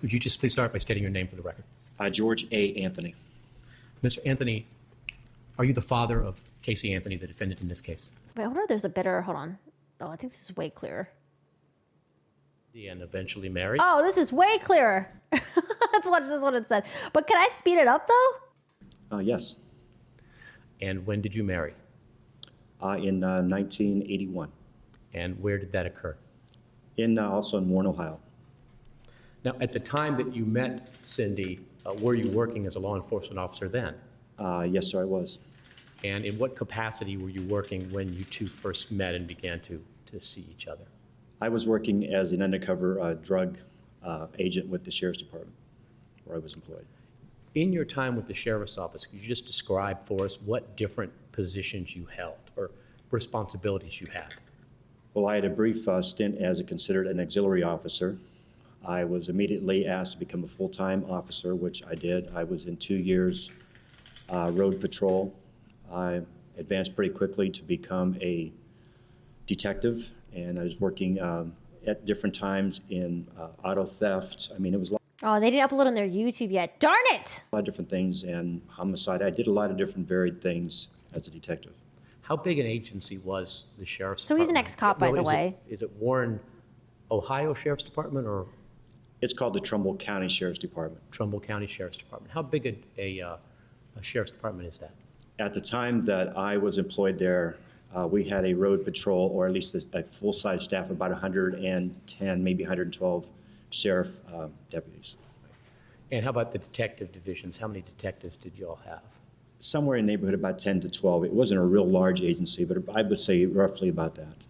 Would you just please start by stating your name for the record? George A. Anthony. Mr. Anthony, are you the father of Casey Anthony, the defendant in this case? Wait, I wonder if there's a better, hold on. Oh, I think this is way clearer. And eventually married? Oh, this is way clearer. That's what it said. But can I speed it up, though? Yes. And when did you marry? In 1981. And where did that occur? Also in Warren, Ohio. Now, at the time that you met Cindy, were you working as a law enforcement officer then? Yes, sir, I was. And in what capacity were you working when you two first met and began to see each other? I was working as an undercover drug agent with the Sheriff's Department, where I was employed. In your time with the Sheriff's Office, could you just describe for us what different positions you held or responsibilities you had? Well, I had a brief stint as considered an auxiliary officer. I was immediately asked to become a full-time officer, which I did. I was in 2 years road patrol. I advanced pretty quickly to become a detective, and I was working at different times in auto theft. I mean, it was a Oh, they didn't upload on their YouTube yet. Darn it! lot of different things, and homicide. I did a lot of different varied things as a detective. How big an agency was the Sheriff's So he's an Department? ex-cop, by the way. Is it Warren, Ohio Sheriff's Department or It's called the Trumbull County Sheriff's Department. Trumbull County Sheriff's Department? How big a sheriff's department is that? At the time that I was employed there, we had a road patrol, or at least a full-size staff of about 110, maybe 112 sheriff deputies. And how about the detective divisions? How many detectives did you all have? Somewhere in the neighborhood about 10 to 12. It wasn't a real large agency, but I would say roughly about that.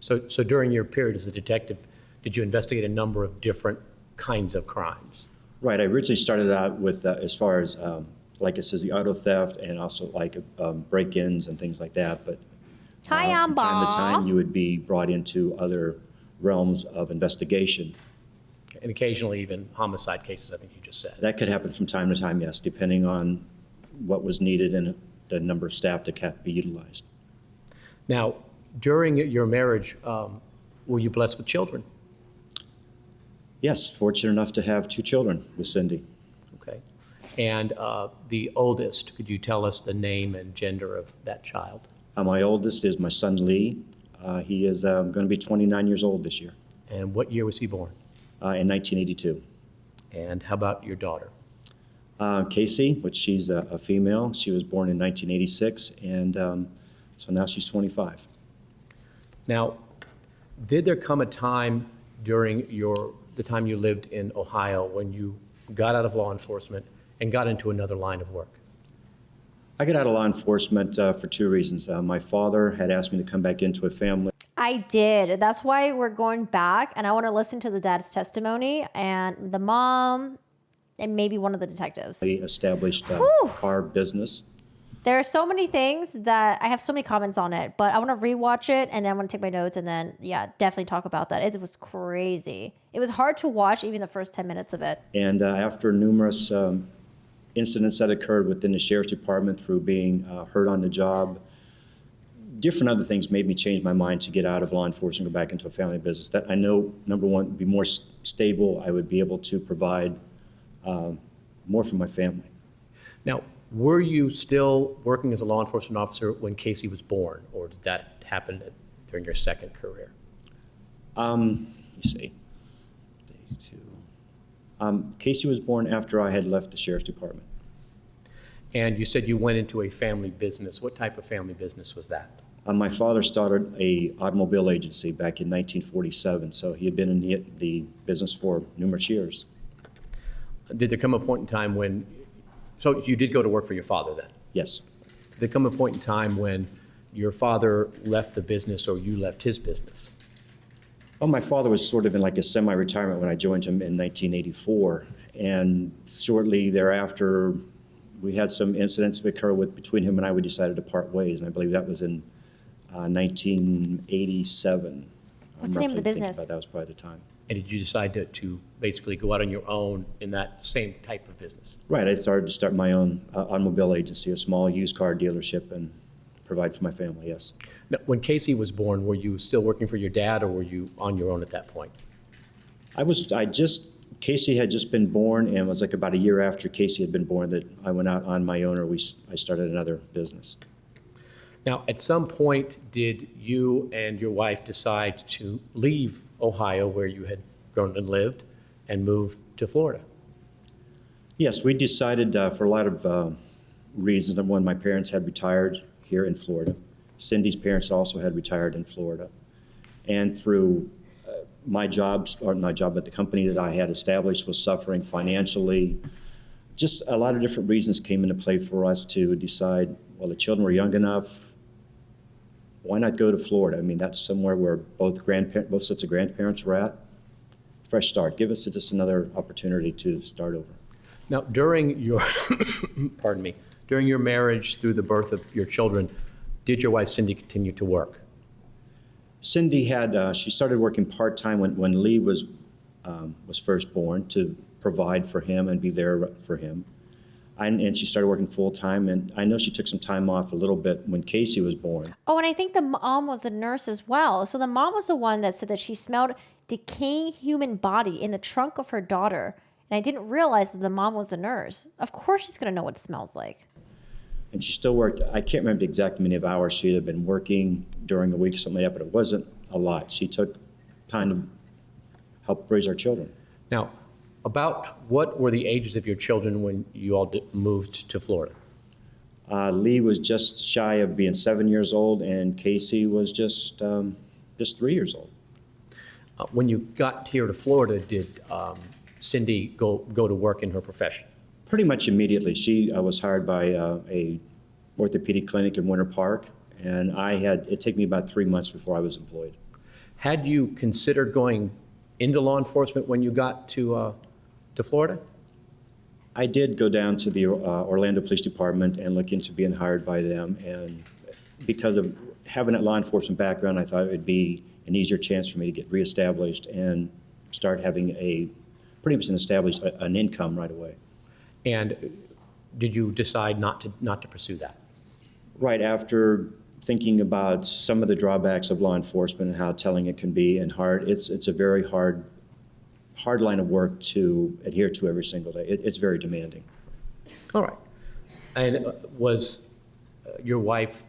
So during your period as a detective, did you investigate a number of different kinds of crimes? Right. I originally started out with, as far as, like it says, the auto theft and also like break-ins and things like that. But from time to time, you would be brought into other realms of investigation. And occasionally even homicide cases, I think you just said. That could happen from time to time, yes, depending on what was needed and the number of staff that had to be utilized. Now, during your marriage, were you blessed with children? Yes, fortunate enough to have 2 children with Cindy. Okay. And the oldest, could you tell us the name and gender of that child? My oldest is my son Lee. He is going to be 29 years old this year. And what year was he born? In 1982. And how about your daughter? Casey, which she's a female. She was born in 1986, and so now she's 25. Now, did there come a time during the time you lived in Ohio when you got out of law enforcement and got into another line of work? I got out of law enforcement for 2 reasons. My father had asked me to come back into a family. I did. That's why we're going back, and I want to listen to the dad's testimony and the mom and maybe one of the detectives. He established a car business. There are so many things that I have so many comments on it, but I want to rewatch it and then I want to take my notes and then, yeah, definitely talk about that. It was crazy. It was hard to watch even the first 10 minutes of it. And after numerous incidents that occurred within the Sheriff's Department through being hurt on the job, different other things made me change my mind to get out of law enforcement and go back into a family business. That I know, number one, would be more stable. I would be able to provide more for my family. Now, were you still working as a law enforcement officer when Casey was born, or did that happen during your second career? Let me see. Casey was born after I had left the Sheriff's Department. And you said you went into a family business. What type of family business was that? My father started a automobile agency back in 1947, so he had been in the business for numerous years. Did there come a point in time when, so you did go to work for your father then? Yes. Did there come a point in time when your father left the business or you left his business? Well, my father was sort of in like a semi-retirement when I joined him in 1984, and shortly thereafter, we had some incidents occur between him and I. We decided to part ways, and I believe that was in 1987. What's the name of the business? That was probably the time. And did you decide to basically go out on your own in that same type of business? Right. I started to start my own automobile agency, a small used car dealership, and provide for my family, yes. Now, when Casey was born, were you still working for your dad, or were you on your own at that point? I just Casey had just been born, and it was like about a year after Casey had been born that I went out on my own, or I started another business. Now, at some point, did you and your wife decide to leave Ohio, where you had grown and lived, and move to Florida? Yes, we decided for a lot of reasons. Number one, my parents had retired here in Florida. Cindy's parents also had retired in Florida. And through my job, or not job, but the company that I had established was suffering financially. Just a lot of different reasons came into play for us to decide, well, the children were young enough. Why not go to Florida? I mean, that's somewhere where both sets of grandparents were at. Fresh start. Give us just another opportunity to start over. Now, during your, pardon me, during your marriage through the birth of your children, did your wife Cindy continue to work? Cindy had, she started working part-time when Lee was first born to provide for him and be there for him. And she started working full-time, and I know she took some time off a little bit when Casey was born. Oh, and I think the mom was a nurse as well. So the mom was the one that said that she smelled decaying human body in the trunk of her daughter. And I didn't realize that the mom was a nurse. Of course she's going to know what it smells like. And she still worked, I can't remember the exact many of hours she had been working during the week, something like that, but it wasn't a lot. She took time to help raise our children. Now, about what were the ages of your children when you all moved to Florida? Lee was just shy of being 7 years old, and Casey was just 3 years old. When you got here to Florida, did Cindy go to work in her profession? Pretty much immediately. She was hired by a orthopedic clinic in Winter Park, and it took me about 3 months before I was employed. Had you considered going into law enforcement when you got to Florida? I did go down to the Orlando Police Department and look into being hired by them, and because of having that law enforcement background, I thought it would be an easier chance for me to get reestablished and start having pretty much an income right away. And did you decide not to pursue that? Right after thinking about some of the drawbacks of law enforcement and how telling it can be and hard, it's a very hard line of work to adhere to every single day. It's very demanding. All right. And was your wife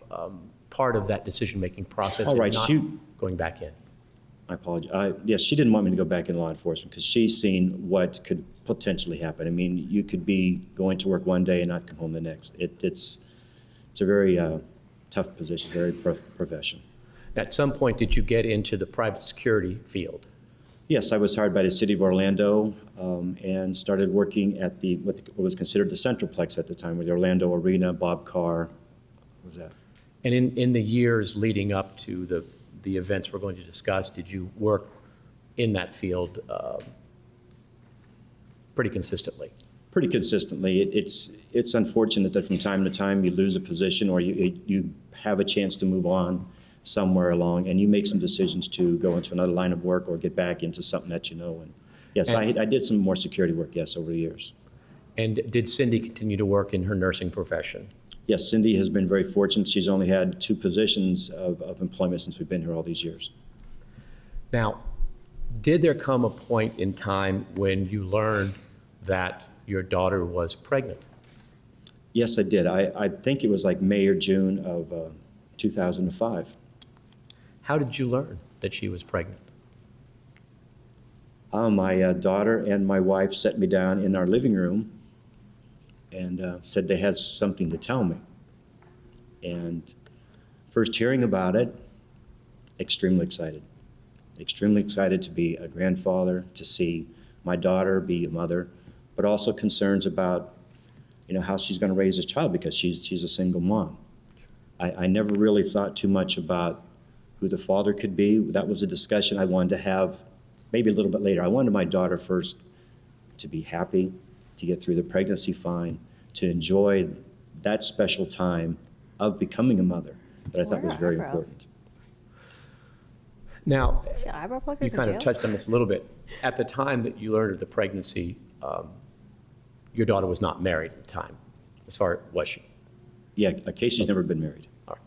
part of that decision-making process? All right, and not going back in? I apologize. Yes, she didn't want me to go back in law enforcement because she's seen what could potentially happen. I mean, you could be going to work one day and not come home the next. It's a very tough position, very profession. At some point, did you get into the private security field? Yes, I was hired by the city of Orlando and started working at what was considered the Centralplex at the time, with the Orlando Arena, Bob Carr. What was that? And in the years leading up to the events we're going to discuss, did you work in that field pretty consistently? Pretty consistently. It's unfortunate that from time to time you lose a position or you have a chance to move on somewhere along and you make some decisions to go into another line of work or get back into something that you know. And yes, I did some more security work, yes, over the years. And did Cindy continue to work in her nursing profession? Yes, Cindy has been very fortunate. She's only had 2 positions of employment since we've been here all these years. Now, did there come a point in time when you learned that your daughter was pregnant? Yes, I did. I think it was like May or June of 2005. How did you learn that she was pregnant? My daughter and my wife set me down in our living room and said they had something to tell me. And first hearing about it, extremely excited. Extremely excited to be a grandfather, to see my daughter be a mother, but also concerns about, how she's going to raise this child because she's a single mom. I never really thought too much about who the father could be. That was a discussion I wanted to have maybe a little bit later. I wanted my daughter first to be happy, to get through the pregnancy fine, to enjoy that special time of becoming a mother that I thought was very important. Now, Eyebrow pluckers you kind of touched on this a little bit. At the time that you learned of the pregnancy, your daughter was not married at the time. As far was she? Yeah, Casey's never been married. All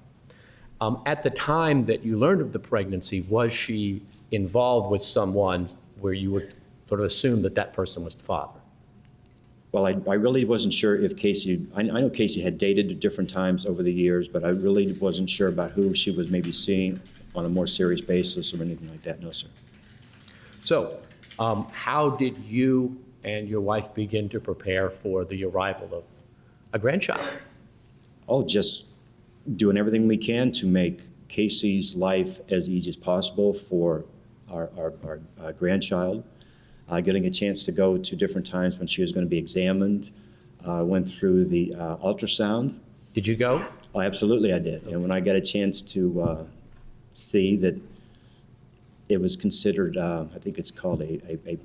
right. At the time that you learned of the pregnancy, was she involved with someone where you were sort of assumed that that person was the father. Well, I really wasn't sure if Casey, I know Casey had dated at different times over the years, but I really wasn't sure about who she was maybe seeing on a more serious basis or anything like that. No, sir. So, how did you and your wife begin to prepare for the arrival of a grandchild? Oh, just doing everything we can to make Casey's life as easy as possible for our grandchild. Getting a chance to go to different times when she was going to be examined. Went through the ultrasound. Did you go? Oh, absolutely I did. And when I got a chance to see that it was considered, I think it's called a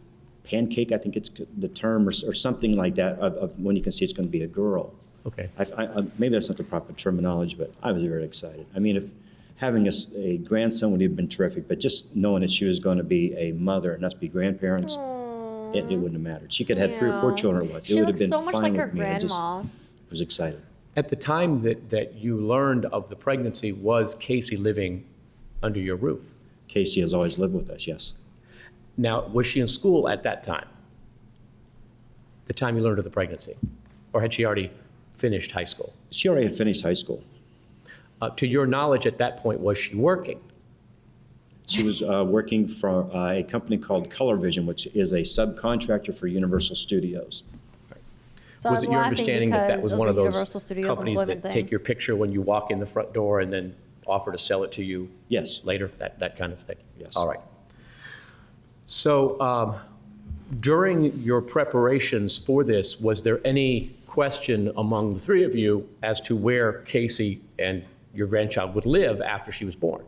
pancake, I think it's the term, or something like that, of when you can see it's going to be a girl. Okay. Maybe that's not the proper terminology, but I was very excited. I mean, if having a grandson would have been terrific, but just knowing that she was going to be a mother and us be grandparents, it wouldn't have mattered. She could have had 3 or 4 children or what. She It would have looks been so much fine like her with me. I just grandma. was excited. At the time that you learned of the pregnancy, was Casey living under your roof? Casey has always lived with us, yes. Now, was she in school at that time? The time you learned of the pregnancy? Or had she already finished high school? She already had finished high school. To your knowledge, at that point, was she working? She was working for a company called Color Vision, which is a subcontractor for Universal Studios. So Was I'm it your laughing understanding that that because was of one the of those Universal Studios companies employment that thing. take your picture when you walk in the front door and then offer to sell it to you Yes. later, that kind of thing? Yes. All right. So during your preparations for this, was there any question among the 3 of you as to where Casey and your grandchild would live after she was born?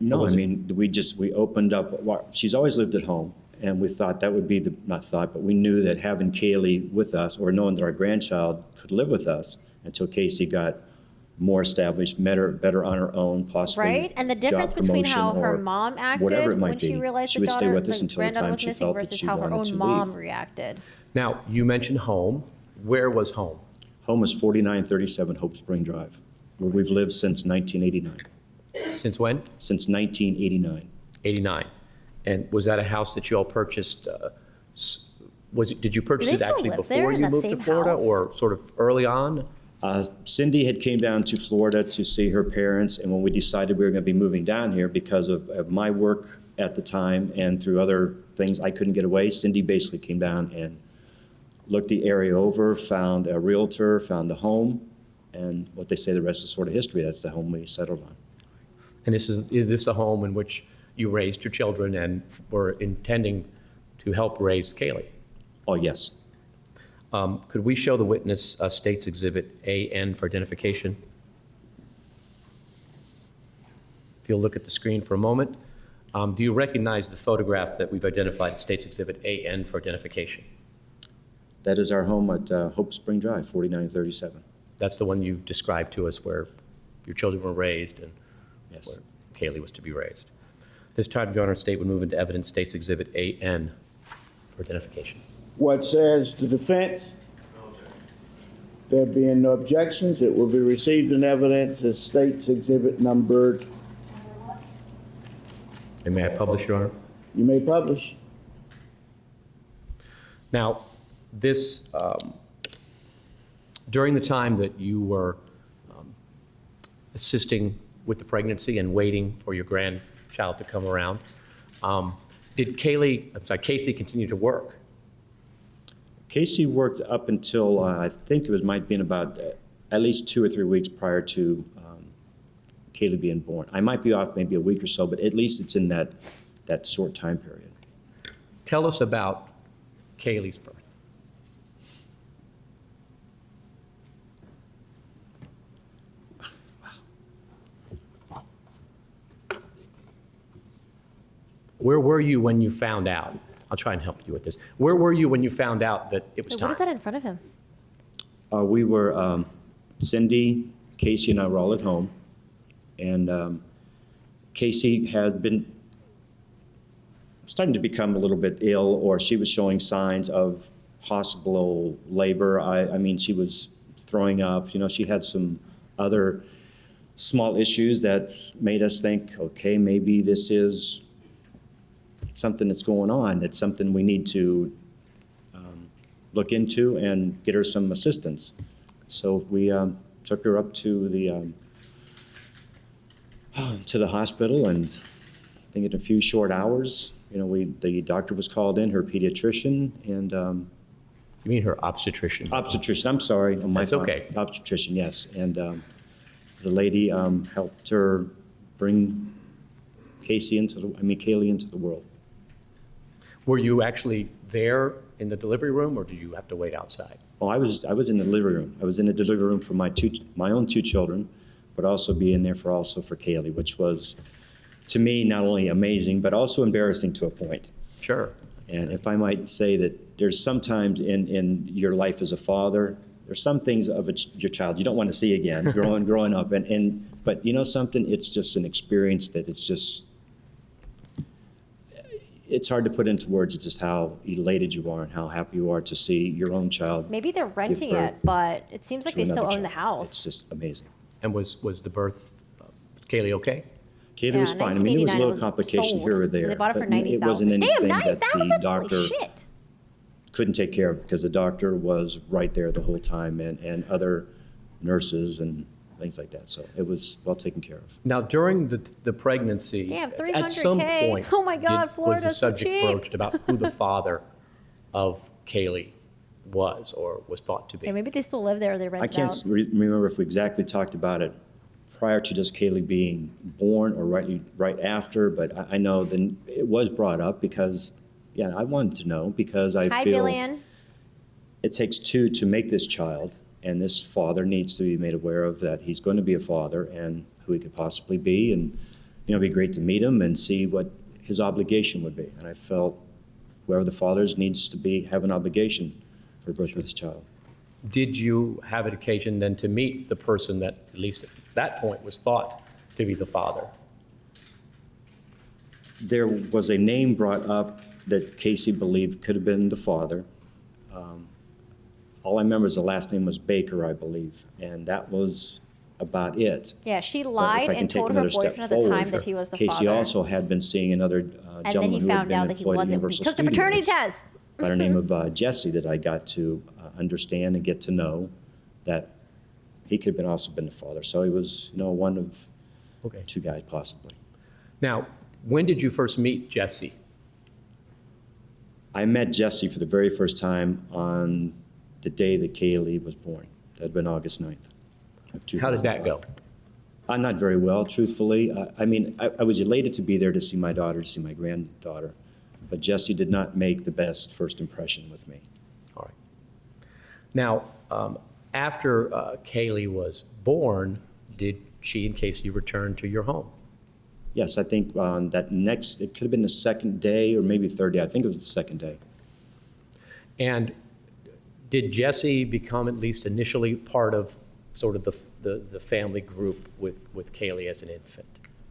No, was I it- mean, we opened up, she's always lived at home, and we thought that would be not thought, but we knew that having Kaylee with us, or knowing that our grandchild could live with us until Casey got more established, better on her own, possibly Right? And the job difference between how promotion her or mom whatever it acted might when she be. realized She the would stay daughter, with us the until the granddaughter time was she missing felt that versus she how her wanted own to mom leave. reacted. Now, you mentioned home. Where was home? Home is 4937 Hope Spring Drive, where we've lived since 1989. Since when? Since 1989. 89. And was that a house that you all purchased? Did you purchase they it still actually live there before in you that moved to same Florida, house? or sort of early on? Cindy had came down to Florida to see her parents, and when we decided we were going to be moving down here because of my work at the time and through other things, I couldn't get away. Cindy basically came down and looked the area over, found a realtor, found a home, and what they say, the rest is sort of history. That's the home we settled on. And is this a home in which you raised your children and were intending to help raise Kaylee? Oh, yes. Could we show the witness State's Exhibit AN for identification? If you'll look at the screen for a moment. Do you recognize the photograph that we've identified as State's Exhibit AN for identification? That is our home at Hope Spring Drive, 4937. That's the one you've described to us where your children were raised and Yes. where Kaylee was to be raised. This time, Your Honor, State would move into evidence State's Exhibit AN for identification. What says the defense? There being no objections, it will be received in evidence as State's Exhibit numbered. And may I publish, Your Honor? You may publish. Now, this, during the time that you were assisting with the pregnancy and waiting for your grandchild to come around, did Casey continue to work? Casey worked up until I think it might have been about at least 2 or 3 weeks prior to Kaylee being born. I might be off maybe a week or so, but at least it's in that short time period. Tell us about Kaylee's birth. Where were you when you found out? I'll try and help you with this. Where were you when you found out that it was Wait, time? what is that in front of him? We were, Cindy, Casey, and I were all at home, and Casey had been starting to become a little bit ill, or she was showing signs of possible labor. I mean, she was throwing up. You know, she had some other small issues that made us think, okay, maybe this is something that's going on, that's something we need to look into and get her some assistance. So we took her up to the hospital, and I think in a few short hours, the doctor was called in, her pediatrician, and You mean her obstetrician? obstetrician, I'm sorry. On my That's part. okay. Obstetrician, yes. And the lady helped her bring Kaylee into the world. Were you actually there in the delivery room, or did you have to wait outside? Oh, I was in the delivery room. I was in the delivery room for my own two children, but also being there for Kaylee, which was, to me, not only amazing, but also embarrassing to a point. Sure. And if I might say that there's sometimes in your life as a father, there's some things of your child you don't want to see again growing up. But you know something, it's just an experience that it's hard to put into words just how elated you are and how happy you are to see your own child. Maybe they're renting it, birth but it seems like to they still another own the child. house. It's just amazing. And was the birth, was Kaylee okay? Kaylee was fine. I mean, there was a 1989 little was complication sold. here or So there. they bought it for but $90,000. It wasn't anything Damn, that the $90,000? doctor Holy shit. couldn't take care of, because the doctor was right there the whole time, and other nurses and things like that. So it was well taken care of. Now, during the pregnancy, Damn, at some 300K. point, Oh my God, was the Florida's so subject cheap. broached about who the father of Kaylee was or was thought to be? Yeah, maybe they still live there or they I rent it can't out. remember if we exactly talked about it prior to just Kaylee being born or right after, but I know then it was brought up because, yeah, I wanted to know, because I Hi, feel Billion. it takes two to make this child, and this father needs to be made aware of that he's going to be a father and who he could possibly be, and it'd be great to meet him and see what his obligation would be. And I felt whoever the fathers needs to have an obligation for the birth of this child. Did you have an occasion then to meet the person that, at least at that point, was thought to be the father? There was a name brought up that Casey believed could have been the father. All I remember is the last name was Baker, I believe, and that was about it. Yeah, she But if lied I can and take told her another step boyfriend at the time forward, that he was the Casey father. also had been seeing another And then gentleman he who had found been out that he employed at wasn't. He Universal took the paternity Studios test. by the name of Jesse, that I got to understand and get to know that he could have also been the father. So he was, one of Okay. two guys possibly. Now, when did you first meet Jesse? I met Jesse for the very first time on the day that Kaylee was born. That had been August 9th of 2005. How did that go? Not very well, truthfully. I was elated to be there to see my daughter, to see my granddaughter, but Jesse did not make the best first impression with me. All right. Now, after Kaylee was born, did she and Casey return to your home? Yes, I think on that it could have been the second day or maybe third day. I think it was the second day. And did Jesse become, at least initially, part of sort of the family group with Kaylee as an infant?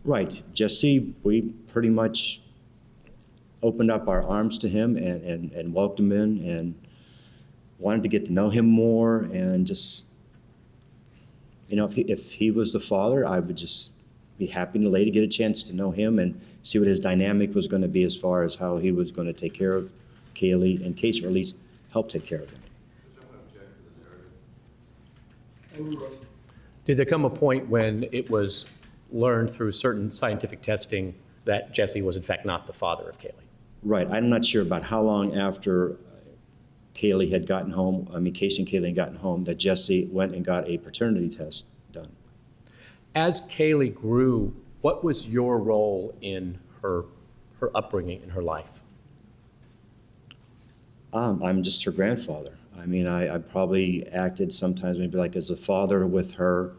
Right. Jesse, we pretty much opened up our arms to him and welcomed him in and wanted to get to know him more, and just, if he was the father, I would just be happy and elated to get a chance to know him and see what his dynamic was going to be as far as how he was going to take care of Kaylee and Casey, or at least help take care of him. Did there come a point when it was learned through certain scientific testing that Jesse was in fact not the father of Kaylee? Right. I'm not sure about how long after Casey and Kaylee had gotten home, that Jesse went and got a paternity test done. As Kaylee grew, what was your role in her upbringing, in her life? I'm just her grandfather. I probably acted sometimes maybe like as a father with her,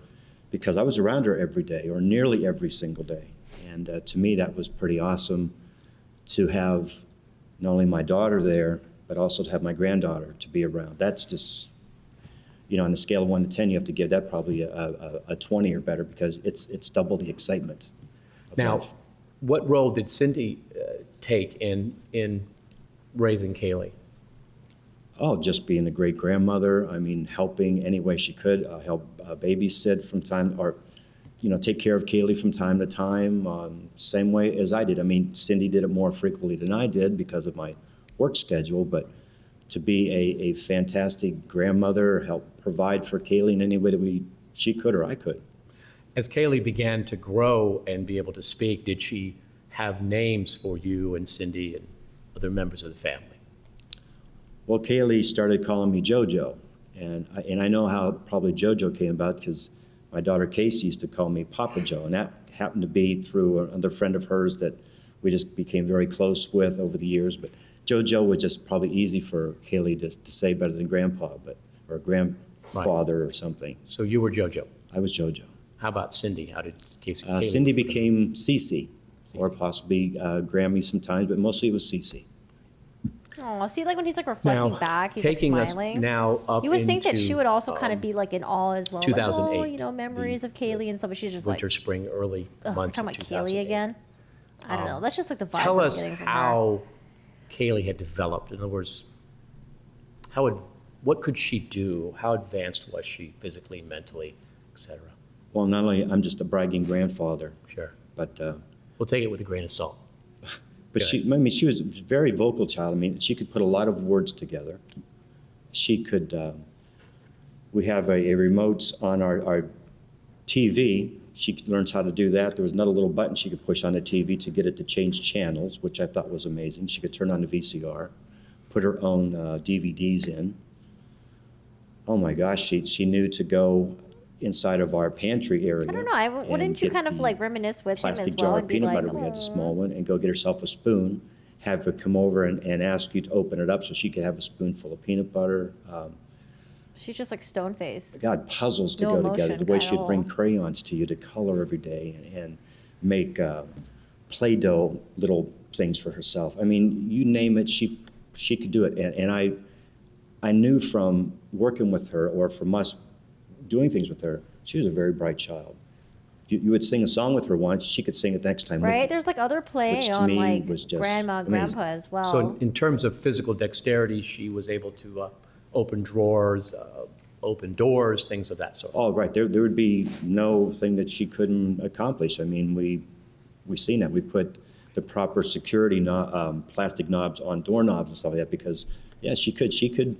because I was around her every day or nearly every single day. And to me, that was pretty awesome to have not only my daughter there, but also to have my granddaughter to be around. That's just, on a scale of 1 to 10, you have to give that probably a 20 or better, because it's double the excitement of Now, life. what role did Cindy take in raising Kaylee? Oh, just being a great grandmother. Helping any way she could, help babysit from time, or take care of Kaylee from time to time, same way as I did. I mean, Cindy did it more frequently than I did because of my work schedule, but to be a fantastic grandmother, help provide for Kaylee in any way that she could or I could. As Kaylee began to grow and be able to speak, did she have names for you and Cindy and other members of the family? Well, Kaylee started calling me JoJo, and I know how probably JoJo came about because my daughter Casey used to call me Papa Joe, and that happened to be through another friend of hers that we just became very close with over the years. But JoJo was just probably easy for Kaylee to say better than Grandpa, or grandfather or something. So you were JoJo. I was JoJo. How about Cindy? How did Casey? Cindy became Cece, or possibly Grammy sometimes, but mostly it was Cece. Oh, see, like when he's like reflecting Now, back, he's like taking us smiling. now up You would think that into, she would also kind of be like in awe as well. 2008, Like, oh, memories of Kaylee and stuff. But she's just winter, like, spring, early ugh, we're months talking of about 2008. Kaylee again. I don't know. That's just like the vibes Tell I'm us getting from her. how Kaylee had developed. In other words, what could she do? How advanced was she physically, mentally, etc.? Well, not only I'm just a bragging grandfather, Sure. but We'll take it with a grain of salt. she was a very vocal child. I mean, she could put a lot of words together. She could, we have a remote on our TV. She learns how to do that. There was another little button she could push on the TV to get it to change channels, which I thought was amazing. She could turn on the VCR, put her own DVDs in. Oh my gosh, she knew to go inside of our pantry area. I don't know. Wouldn't you kind of like reminisce with him Plastic as jar well of and be peanut like, butter. We had the "Aw." small one, and go get herself a spoon, have her come over and ask you to open it up so she could have a spoonful of peanut butter. She's just like stone faced. God, puzzles to No go together. emotion The way at she'd bring all. crayons to you to color every day and make Play-Doh little things for herself. I mean, you name it, she could do it. And I knew from working with her or from us doing things with her, she was a very bright child. You would sing a song with her once, she could sing it next time with Right? you. There's like other play Which to on me like was just grandma, amazing. grandpa as well. So in terms of physical dexterity, she was able to open drawers, open doors, things of that sort. Oh, right, there would be no thing that she couldn't accomplish. I mean, we seen that. We put the proper security plastic knobs on doorknobs and stuff like that because, yeah, she could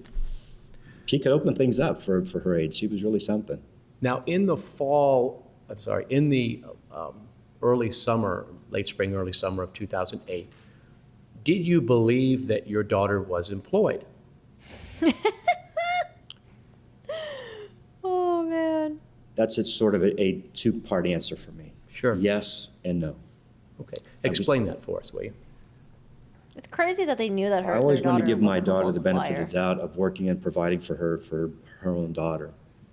open things up for her age. She was really something. Now, in the early summer, late spring, early summer of 2008, did you believe that your daughter was employed? Oh man. That's sort of a two-part answer for me. Sure. Yes and no. Okay. Explain that for us, will you? It's crazy that they knew that I always their wanted to daughter give my was a daughter the proposal benefit of the flyer. doubt of working and providing for her own daughter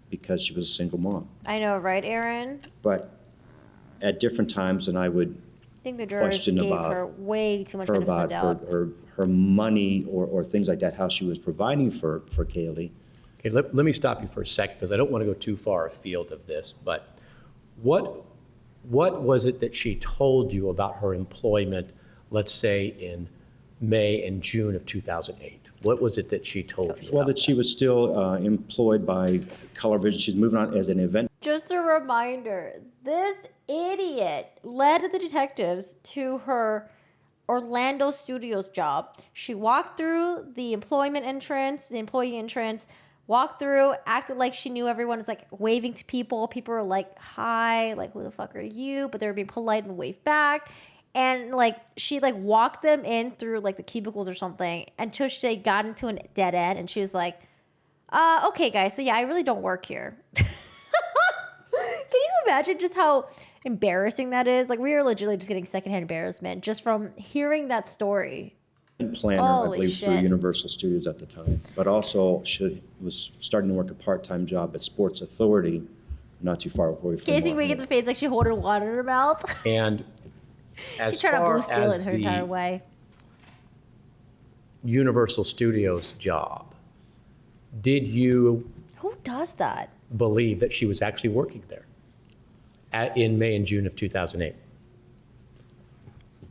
because she was a single mom. I know, right, Aaron? But at different times, and I would I think the jurors question gave about her way too much her benefit of the about doubt. her money or things like that, how she was providing for Kaylee. Okay, let me stop you for a second because I don't want to go too far afield of this, but what was it that she told you about her employment, let's say in May and June of 2008? What was it that she told you Well, about that she was still employed by Color Vision. She's moving on as an event. Just a reminder, this idiot led the detectives to her Orlando Studios job. She walked through the employee entrance, walked through, acted like she knew everyone, was like waving to people. People were like, hi, like, who the fuck are you? But they were being polite and waved back. And like she like walked them in through like the cubicles or something until she got into a dead end and she was like, okay guys, so yeah, I really don't work here. Can you imagine just how embarrassing that is? Like we are legitimately just getting secondhand embarrassment just from hearing that story. Planner, I Holy believe, through shit. Universal Studios at the time. But also she was starting to work a part-time job at Sports Authority, not too far away from Casey Martin. making the face like she holding water in her mouth. And as She tried to far blue steel as it her entire the way. Universal Studios job, did you Who does that? believe that she was actually working there in May and June of 2008?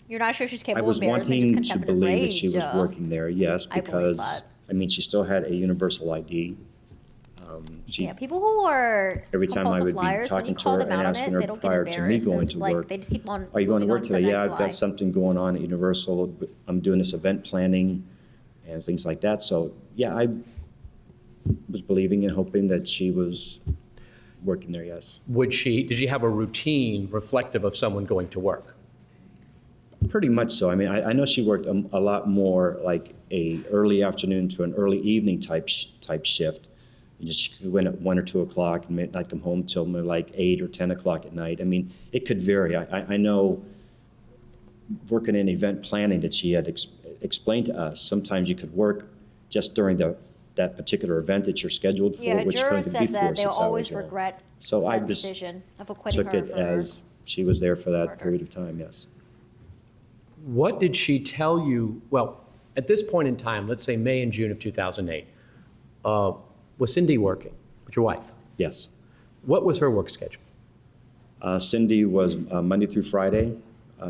You're not sure she's I capable was of embarrassment, just wanting to contempt and believe rage. that she was working there, yes, I believe because, that. I mean, she still had a Universal ID. She, Yeah, people who are every time I compulsive would be liars, when talking you to call her them and out on asking it, her they don't get prior to me embarrassed. They're going just to like, work, they just keep on are you going to moving work on to the today? Yeah, next I've lie. got something going on at Universal. I'm doing this event planning and things like that. So, yeah, I was believing and hoping that she was working there, yes. Did you have a routine reflective of someone going to work? Pretty much so. I mean, I know she worked a lot more like a early afternoon to an early evening type shift. You just went at 1 or 2 o'clock and may not come home till maybe like 8 or 10 o'clock at night. I mean, it could vary. I know working in event planning that she had explained to us, sometimes you could work just during that particular event that you're scheduled for, Yeah, which jurors could be said 4 or that they'll 6 always hours long. regret So I that just decision of acquitting took her it for as she was there for that murder. period of time, yes. What did she tell you? Well, at this point in time, let's say May and June of 2008, was Cindy working with your wife? Yes. What was her work schedule? Cindy was Monday through Friday.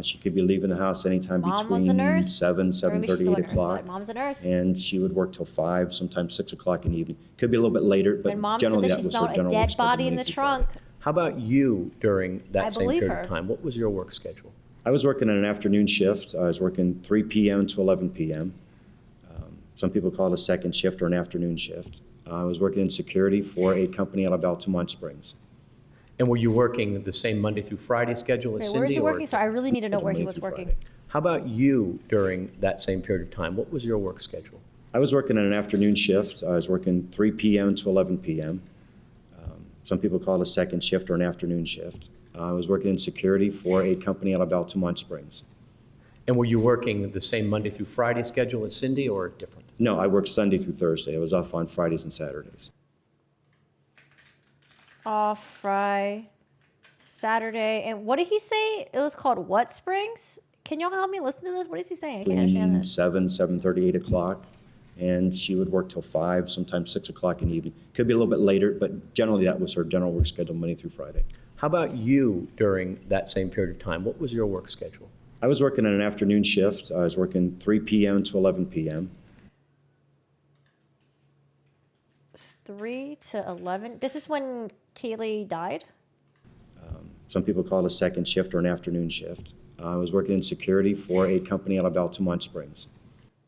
She could be leaving the house anytime Mom was a between nurse? 7, Or maybe she's 7:30, still 8 a nurse, o'clock. but Mom's a nurse. And she would work till 5, sometimes 6 o'clock in the evening. Could be a little bit later, but And Mom said generally that that she was her smelled a general work dead schedule body in Monday the through Friday. trunk. How about you during I that same believe period her. of time? What was your work schedule? I was working an afternoon shift. I was working 3 p.m. to 11 p.m. Some people call it a second shift or an afternoon shift. I was working in security for a company out of Altamont Springs. And were you working the same Monday through Friday schedule as Wait, Cindy? where is he or- working? Sorry, I really need to know where he Monday was through working. Friday. How about you during that same period of time? What was your work schedule? I was working an afternoon shift. I was working 3 p.m. to 11 p.m. Some people call it a second shift or an afternoon shift. I was working in security for a company out of Altamont Springs. And were you working the same Monday through Friday schedule as Cindy or different? No, I worked Sunday through Thursday. I was off on Fridays and Saturdays. Off Friday, Saturday, and what did he say? It was called what Springs? Can y'all help me listen to this? What is he saying? I can't understand Between this. 7, 7:30, 8 o'clock. And she would work till 5, sometimes 6 o'clock in the evening. Could be a little bit later, but generally that was her general work schedule Monday through Friday. How about you during that same period of time? What was your work schedule? I was working an afternoon shift. I was working 3 p.m. to 11 p.m. 3 to 11. This is when Kaylee died? Some people call it a second shift or an afternoon shift. I was working in security for a company out of Altamont Springs.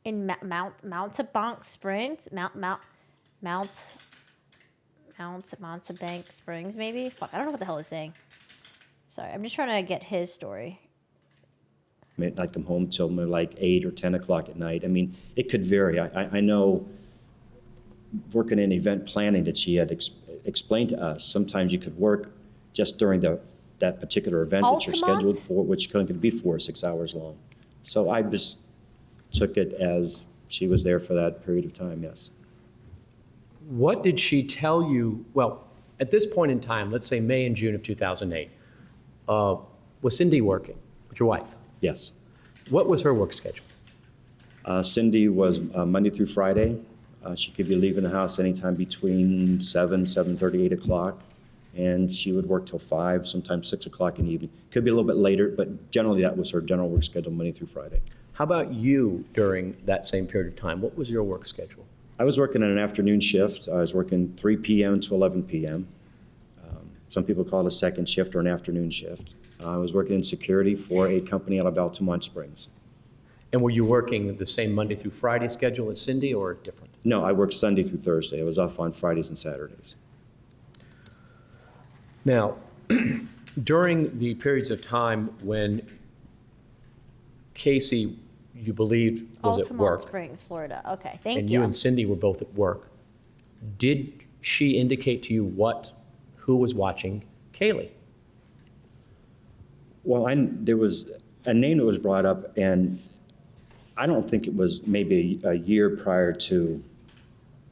In Mountebank Springs? Mountebank Springs, maybe? Fuck, I don't know what the hell he's saying. Sorry, I'm just trying to get his story. I mean, I'd come home till maybe like 8 or 10 o'clock at night. I mean, it could vary. I know working in event planning that she had explained to us, sometimes you could work just during that particular event that you're Altamont? scheduled for, which could be 4 or 6 hours long. So I just took it as she was there for that period of time, yes. What did she tell you? Well, at this point in time, let's say May and June of 2008, was Cindy working with your wife? Yes. What was her work schedule? Cindy was Monday through Friday. She could be leaving the house anytime between 7, 7:30, 8 o'clock. And she would work till 5, sometimes 6 o'clock in the evening. Could be a little bit later, but generally that was her general work schedule Monday through Friday. How about you during that same period of time? What was your work schedule? I was working an afternoon shift. I was working 3 p.m. to 11 p.m. Some people call it a second shift or an afternoon shift. I was working in security for a company out of Altamont Springs. And were you working the same Monday through Friday schedule as Cindy or different? No, I worked Sunday through Thursday. I was off on Fridays and Saturdays. Now, during the periods of time when Casey, you believed, was at Altamont work, Springs, Florida. Okay, thank and you. you and Cindy were both at work, did she indicate to you who was watching Kaylee? Well, there was a name that was brought up, and I don't think it was maybe a year prior to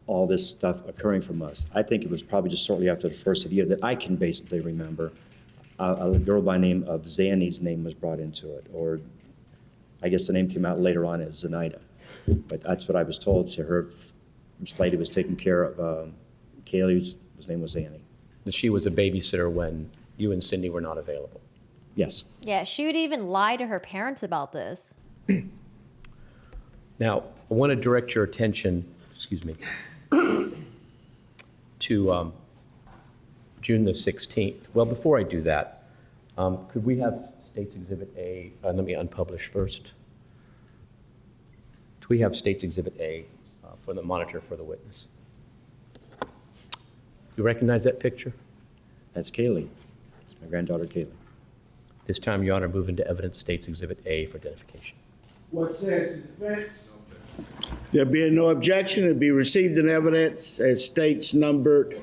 all this stuff occurring from us. I think it was probably just shortly after the first of the year that I can basically remember. A girl by the name of Zanny's name was brought into it, or I guess the name came out later on as Zenaida. But that's what I was told. So this lady was taking care of Kaylee's, his name was Zanny. That she was a babysitter when you and Cindy were not available. Yes. Yeah, she would even lie to her parents about this. Now, I want to direct your attention, excuse me, to June the 16th. Well, before I do that, could we have States Exhibit A, let me unpublish first. Do we have States Exhibit A for the monitor for the witness? You recognize that picture? That's Kaylee. That's my granddaughter Kaylee. This time, Your Honor, move into evidence States Exhibit A for identification. What says the defense? There being no objection, it be received in evidence as states numbered.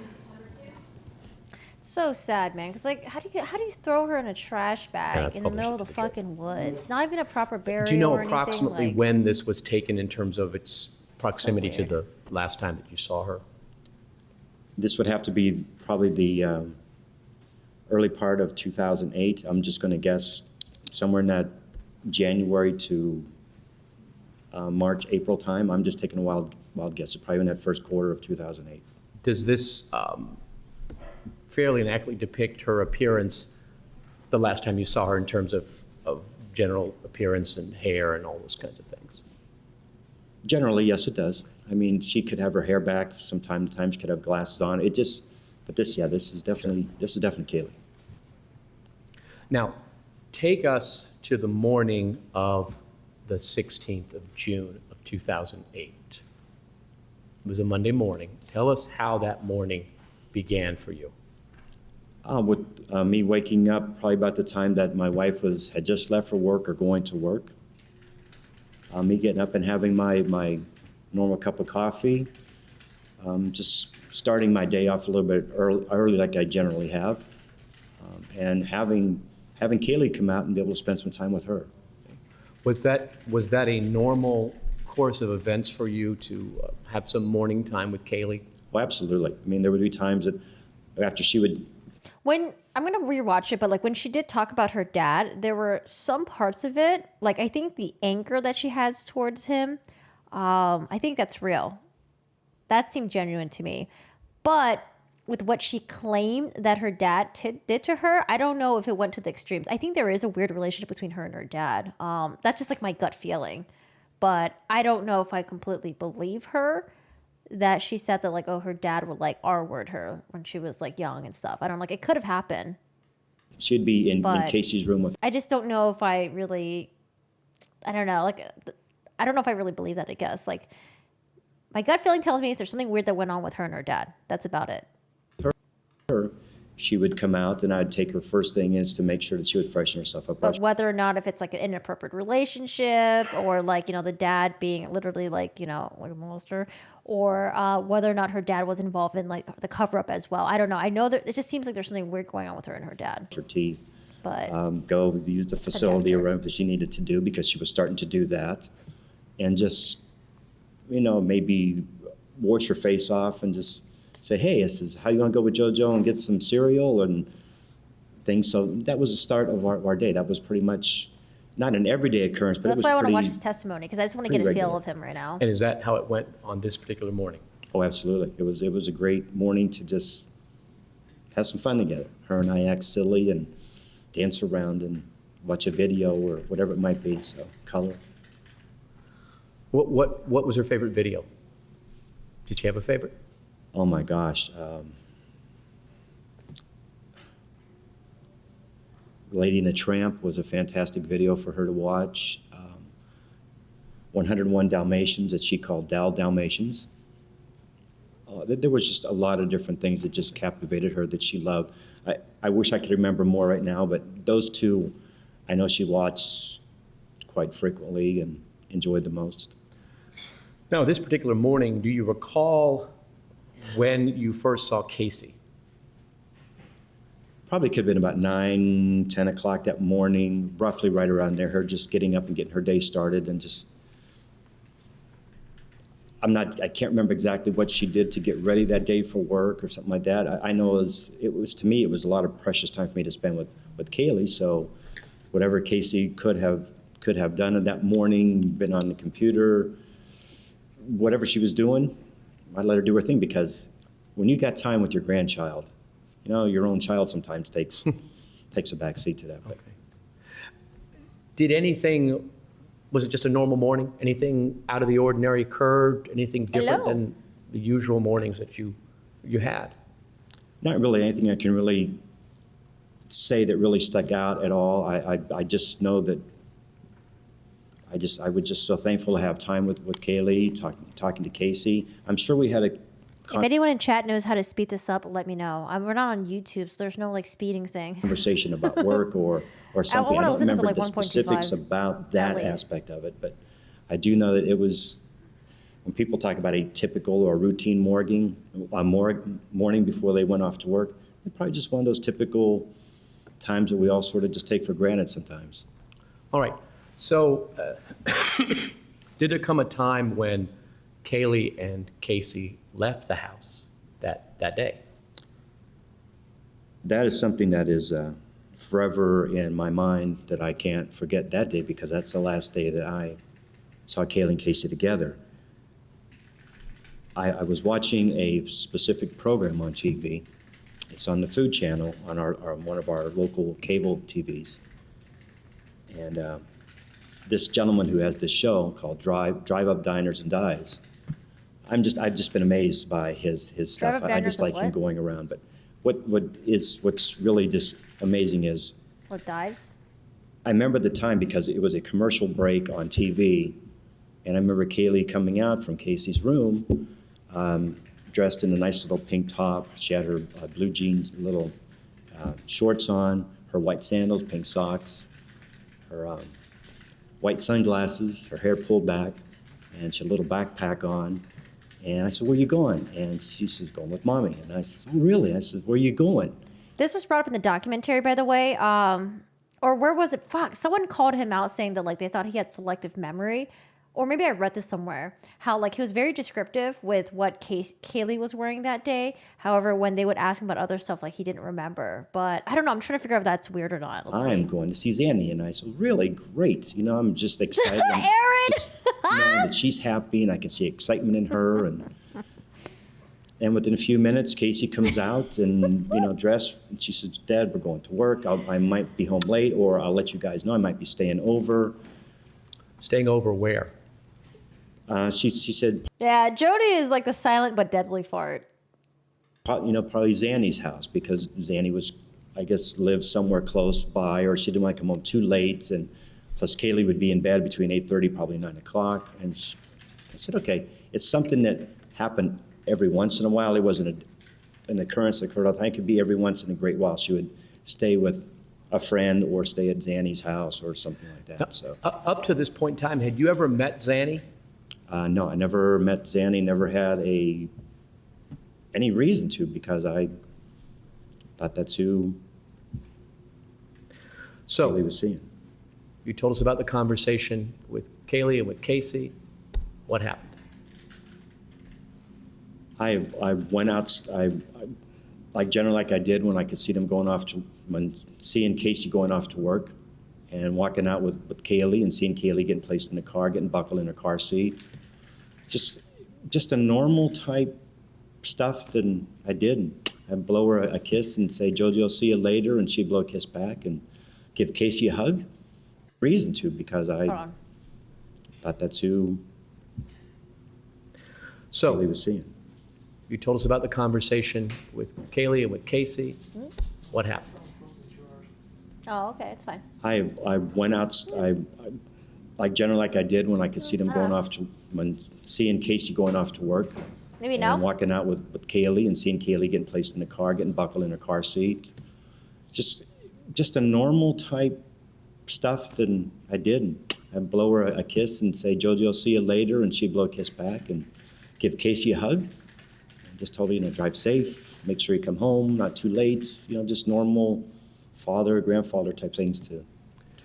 So sad, man. Because like, how do you throw her in a trash bag I've in the published middle of the the picture. fucking woods? Not even a proper burial. Do you know or anything, approximately like- when this was taken in terms of its proximity to weird. the last time that you saw her? This would have to be probably the early part of 2008. I'm just going to guess somewhere in that January to March, April time. I'm just taking a wild guess. Probably in that first quarter of 2008. Does this fairly and accurately depict her appearance the last time you saw her in terms of general appearance and hair and all those kinds of things? Generally, yes, it does. I mean, she could have her hair back from time to time. She could have glasses on. It just, but this is definitely Kaylee. Now, take us to the morning of the 16th of June of 2008. It was a Monday morning. Tell us how that morning began for you. With me waking up probably about the time that my wife had just left for work or going to work. Me getting up and having my normal cup of coffee. Just starting my day off a little bit early like I generally have. And having Kaylee come out and be able to spend some time with her. Was that a normal course of events for you to have some morning time with Kaylee? Oh, absolutely. I mean, there would be times that after she would. When I'm gonna rewatch it, but like when she did talk about her dad, there were some parts of it, like I think the anger that she has towards him, I think that's real. That seemed genuine to me. But with what she claimed that her dad did to her, I don't know if it went to the extremes. I think there is a weird relationship between her and her dad. That's just like my gut feeling. But I don't know if I completely believe her that she said that like, oh, her dad would like R-word her when she was like young and stuff. I don't like, it could have happened. She'd be in But- Casey's room with. I just don't know if I really, I don't know, like, I don't know if I really believe that, I guess. Like, my gut feeling tells me there's something weird that went on with her and her dad. That's about it. her. She would come out, and I'd take her first thing is to make sure that she would freshen herself up. But whether or not if it's like an inappropriate relationship or like, you know, the dad being literally like, you know, like a molester, or whether or not her dad was involved in like the cover up as well. I don't know. I know that it just seems like there's something weird going on with her and her dad. Her teeth. But Go use the facility Adapter. around that she needed to do because she was starting to do that. And just, you know, maybe wash her face off and just say, hey, this is how you want to go with JoJo and get some cereal and things. So that was the start of our day. That was pretty much not an everyday occurrence, but that's it was why I want to pretty, watch his testimony because I just want to pretty get a feel regular. of him right now. And is that how it went on this particular morning? Oh, absolutely. It was a great morning to just have some fun together. Her and I act silly and dance around and watch a video or whatever it might be. So color. What was her favorite video? Did she have a favorite? Oh my gosh. Lady and the Tramp was a fantastic video for her to watch. 101 Dalmatians that she called Dalmatians. There was just a lot of different things that just captivated her that she loved. I wish I could remember more right now, but those two I know she watched quite frequently and enjoyed the most. Now, this particular morning, do you recall when you first saw Casey? Probably could have been about 9, 10 o'clock that morning, roughly right around there, her just getting up and getting her day started and just, I can't remember exactly what she did to get ready that day for work or something like that. I know it was to me, it was a lot of precious time for me to spend with Kaylee, so whatever Casey could have done that morning, been on the computer, whatever she was doing, I'd let her do her thing because when you got time with your grandchild, you know, your own child sometimes takes a back seat to that. But Was it just a normal morning? Anything out of the ordinary occurred? Anything different Hello. than the usual mornings that you had? Not really anything I can really say that really stuck out at all. I just know that I was just so thankful to have time with Kaylee, talking to Casey. I'm sure we had a If anyone in chat knows how to speed this up, let me know. We're not on YouTube, so there's no like speeding thing. conversation about work or something. I wanna don't listen to remember like the 1.25 specifics about that least. aspect of it, but I do know that it was, when people talk about a typical or routine morning before they went off to work, it's probably just one of those typical times that we all sort of just take for granted sometimes. All right. So did there come a time when Kaylee and Casey left the house that day? That is something that is forever in my mind, that I can't forget that day, because that's the last day that I saw Kaylee and Casey together. I was watching a specific program on TV. It's on the Food Channel on one of our local cable TVs. And this gentleman who has this show called Drive Up Diners and Dives. I've just been amazed by his stuff. Drive Up I Diners just and like him what? going around. But what's really just amazing is, What dives? I remember the time because it was a commercial break on TV, and I remember Kaylee coming out from Casey's room, dressed in a nice little pink top. She had her blue jeans, little shorts on, her white sandals, pink socks, her white sunglasses, her hair pulled back, and she had a little backpack on. And I said, "Where are you going?" And she says, "Going with Mommy." And I said, "Oh, really?" I said, "Where are you going?" This was brought up in the documentary, by the way. Or where was it? Fuck. Someone called him out saying that like they thought he had selective memory. Or maybe I read this somewhere. How like he was very descriptive with what Kaylee was wearing that day. However, when they would ask him about other stuff, like he didn't remember. But I don't know. I'm trying to figure out if that's weird or not. Let's I'm see. going to see Zanny. And I said, "Really? Great." I'm just excited. I'm Aaron! just knowing that she's happy, and I can see excitement in her. And within a few minutes, Casey comes out and, dressed. And she says, "Dad, we're going to work. I might be home late, or I'll let you guys know I might be staying over." Staying over where? She said, Yeah, Jody is like the silent but deadly fart. probably Zanny's house, because Zanny was, I guess, lived somewhere close by, or she didn't want to come home too late. And plus Kaylee would be in bed between 8:30, probably 9 o'clock. And I said, "Okay, it's something that happened every once in a while." It wasn't an occurrence that occurred all the time. It could be every once in a great while. She would stay with a friend or stay at Zanny's house or something like that. So Up to this point in time, had you ever met Zanny? no, I never met Zanny, never had any reason to, because I thought that's who Kaylee So was seeing. you told us about the conversation with Kaylee and with Casey. What happened? I went out, like generally like I did when I could see them seeing Casey going off to work, and walking out with Kaylee and seeing Kaylee getting placed in the car, getting buckled in her car seat. Just a normal type stuff that I did. And I'd blow her a kiss and say, "Jojo, I'll see you later," and she'd blow a kiss back and give Casey a hug. Reason to, because I Hold on. thought that's who Kaylee So was seeing. you told us about the conversation with Kaylee and with Casey. What happened? Oh, okay, it's fine. I went out, like generally like I did when I could see them seeing Casey going off to work. Maybe And no. walking out with Kaylee and seeing Kaylee getting placed in the car, getting buckled in her car seat. Just a normal type stuff that I did. I'd blow her a kiss and say, "Jojo, I'll see you later," and she'd blow a kiss back and give Casey a hug. And just told her, drive safe, make sure you come home, not too late, just normal father, grandfather type things to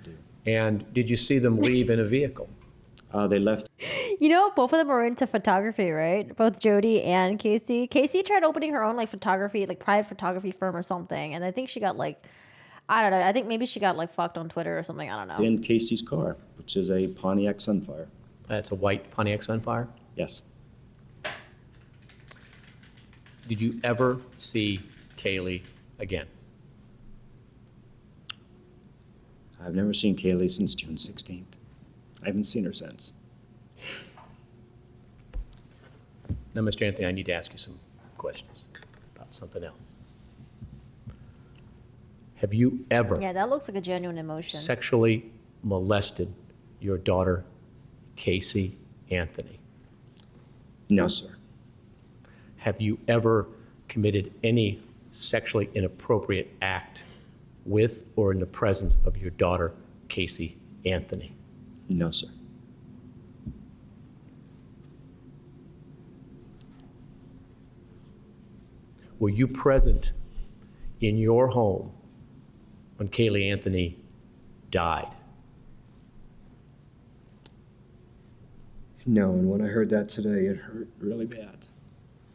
do. And did you see them leave in a vehicle? They left. Both of them are into photography, right? Both Jody and Casey. Casey tried opening her own like photography, like private photography firm or something, and I think she got like, I don't know. I think maybe she got like fucked on Twitter or something. I don't know. In Casey's car, which is a Pontiac Sunfire. That's a white Pontiac Sunfire. Yes. Did you ever see Kaylee again? I've never seen Kaylee since June 16th. I haven't seen her since. Now, Mr. Anthony, I need to ask you some questions about something else. Have you ever Yeah, that looks like a genuine emotion. sexually molested your daughter, Casey Anthony? No, sir. Have you ever committed any sexually inappropriate act with or in the presence of your daughter, Casey Anthony? No, sir. Were you present in your home when Kaylee Anthony died? No, and when I heard that today, it hurt really bad.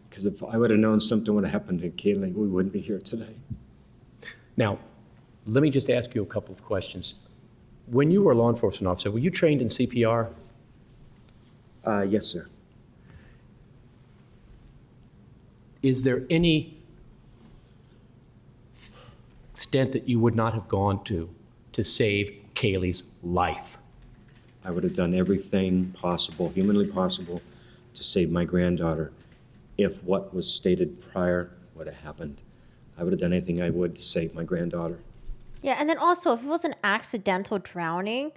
Because if I would have known something would have happened to Kaylee, we wouldn't be here today. Now, let me just ask you a couple of questions. When you were a law enforcement officer, were you trained in CPR? Yes, sir. Is there any extent that you would not have gone to save Kaylee's life? I would have done everything possible, humanly possible, to save my granddaughter if what was stated prior would have happened. I would have done anything I would to save my granddaughter. Yeah, and then also, if it was an accidental drowning,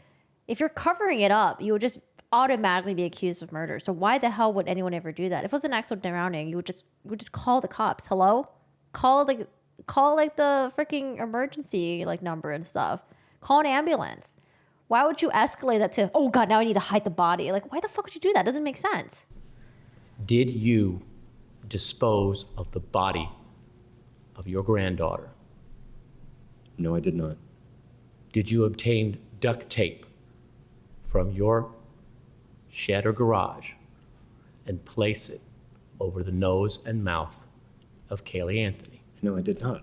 if you're covering it up, you would just automatically be accused of murder. So why the hell would anyone ever do that? If it was an accidental drowning, you would just call the cops. Hello? Call the freaking emergency number and stuff. Call an ambulance. Why would you escalate that to, oh God, now I need to hide the body? Why the fuck would you do that? Doesn't make sense. Did you dispose of the body of your granddaughter? No, I did not. Did you obtain duct tape from your shed or garage and place it over the nose and mouth of Kaylee Anthony? No, I did not.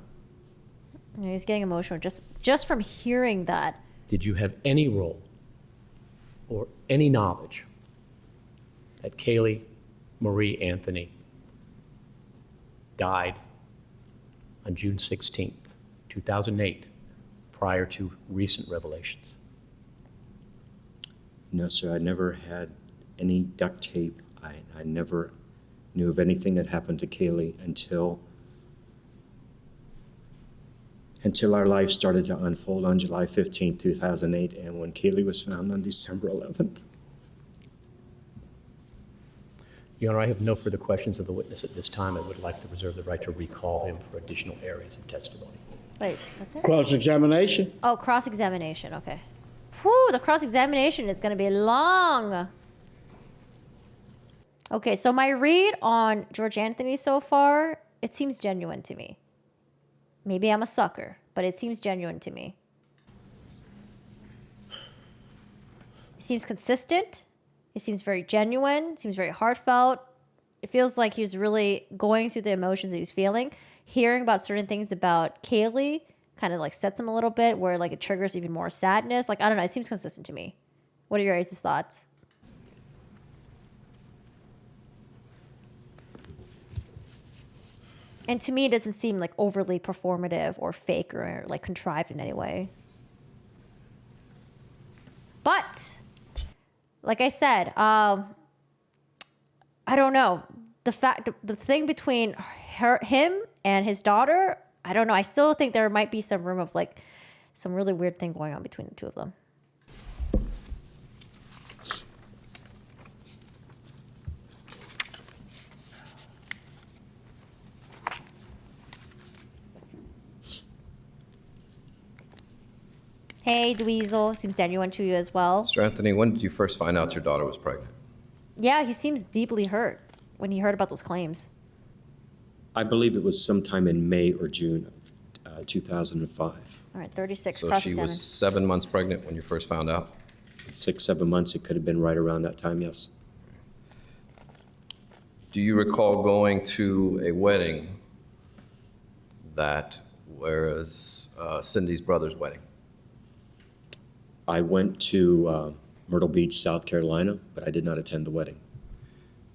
Yeah, he's getting emotional just from hearing that. Did you have any role or any knowledge that Kaylee Marie Anthony died on June 16th, 2008, prior to recent revelations? No, sir. I never had any duct tape. I never knew of anything that happened to Kaylee until our life started to unfold on July 15, 2008, and when Kaylee was found on December 11th. Your Honor, I have no further questions of the witness at this time. I would like to reserve the right to recall him for additional areas of testimony. Wait, what's it? Cross-examination? Oh, cross-examination. Okay. Whew, the cross-examination is going to be long. Okay, so my read on George Anthony so far, it seems genuine to me. Maybe I'm a sucker, but it seems genuine to me. It seems consistent. It seems very genuine. It seems very heartfelt. It feels like he was really going through the emotions that he's feeling. Hearing about certain things about Kaylee kind of sets him a little bit, where it triggers even more sadness. I don't know. It seems consistent to me. What are your guys' thoughts? And to me, it doesn't seem overly performative or fake or contrived in any way. But, like I said, I don't know. The thing between him and his daughter, I don't know. I still think there might be some room of some really weird thing going on between the two of them. Hey, Dweezil. Seems genuine to you as well. Mr. Anthony, when did you first find out your daughter was pregnant? Yeah, he seems deeply hurt when he heard about those claims. I believe it was sometime in May or June of 2005. All right, 36. So she cross-examine. was 7 months pregnant when you first found out? 6, 7 months, it could have been right around that time, yes. Do you recall going to a wedding that was Cindy's brother's wedding? I went to Myrtle Beach, South Carolina, but I did not attend the wedding.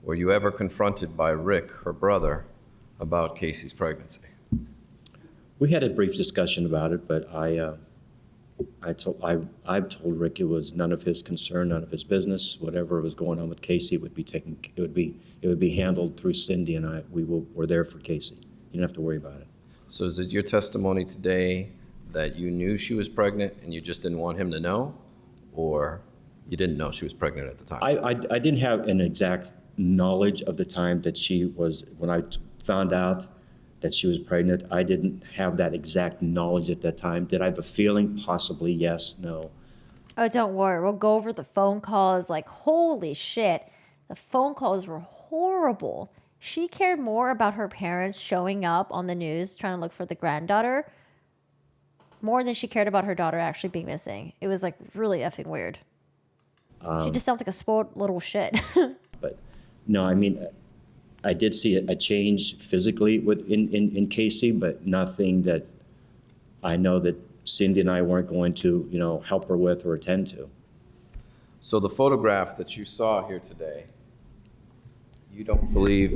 Were you ever confronted by Rick, her brother, about Casey's pregnancy? We had a brief discussion about it, but I've told Rick it was none of his concern, none of his business. Whatever was going on with Casey would be handled through Cindy, and we're there for Casey. You don't have to worry about it. So is it your testimony today that you knew she was pregnant and you just didn't want him to know, or you didn't know she was pregnant at the time? I didn't have an exact knowledge of the time that she was, when I found out that she was pregnant, I didn't have that exact knowledge at that time. Did I have a feeling? Possibly, yes, no. Oh, don't worry. We'll go over the phone calls. Like, holy shit. The phone calls were horrible. She cared more about her parents showing up on the news trying to look for the granddaughter more than she cared about her daughter actually being missing. It was like really effing weird. She just sounds like a spoiled little shit. But no, I mean, I did see a change physically in Casey, but nothing that I know that Cindy and I weren't going to, help her with or attend to. So the photograph that you saw here today, you don't believe?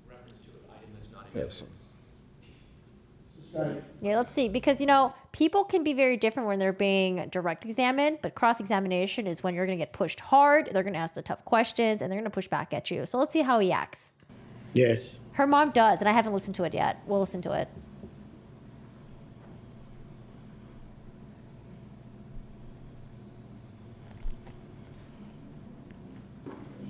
Reference to an item that's not in Yes. evidence. Yeah, let's see. Because, people can be very different when they're being direct examined, but cross examination is when you're going to get pushed hard, they're going to ask the tough questions, and they're going to push back at you. So let's see how he acts. Yes. Her mom does, and I haven't listened to it yet. We'll listen to it.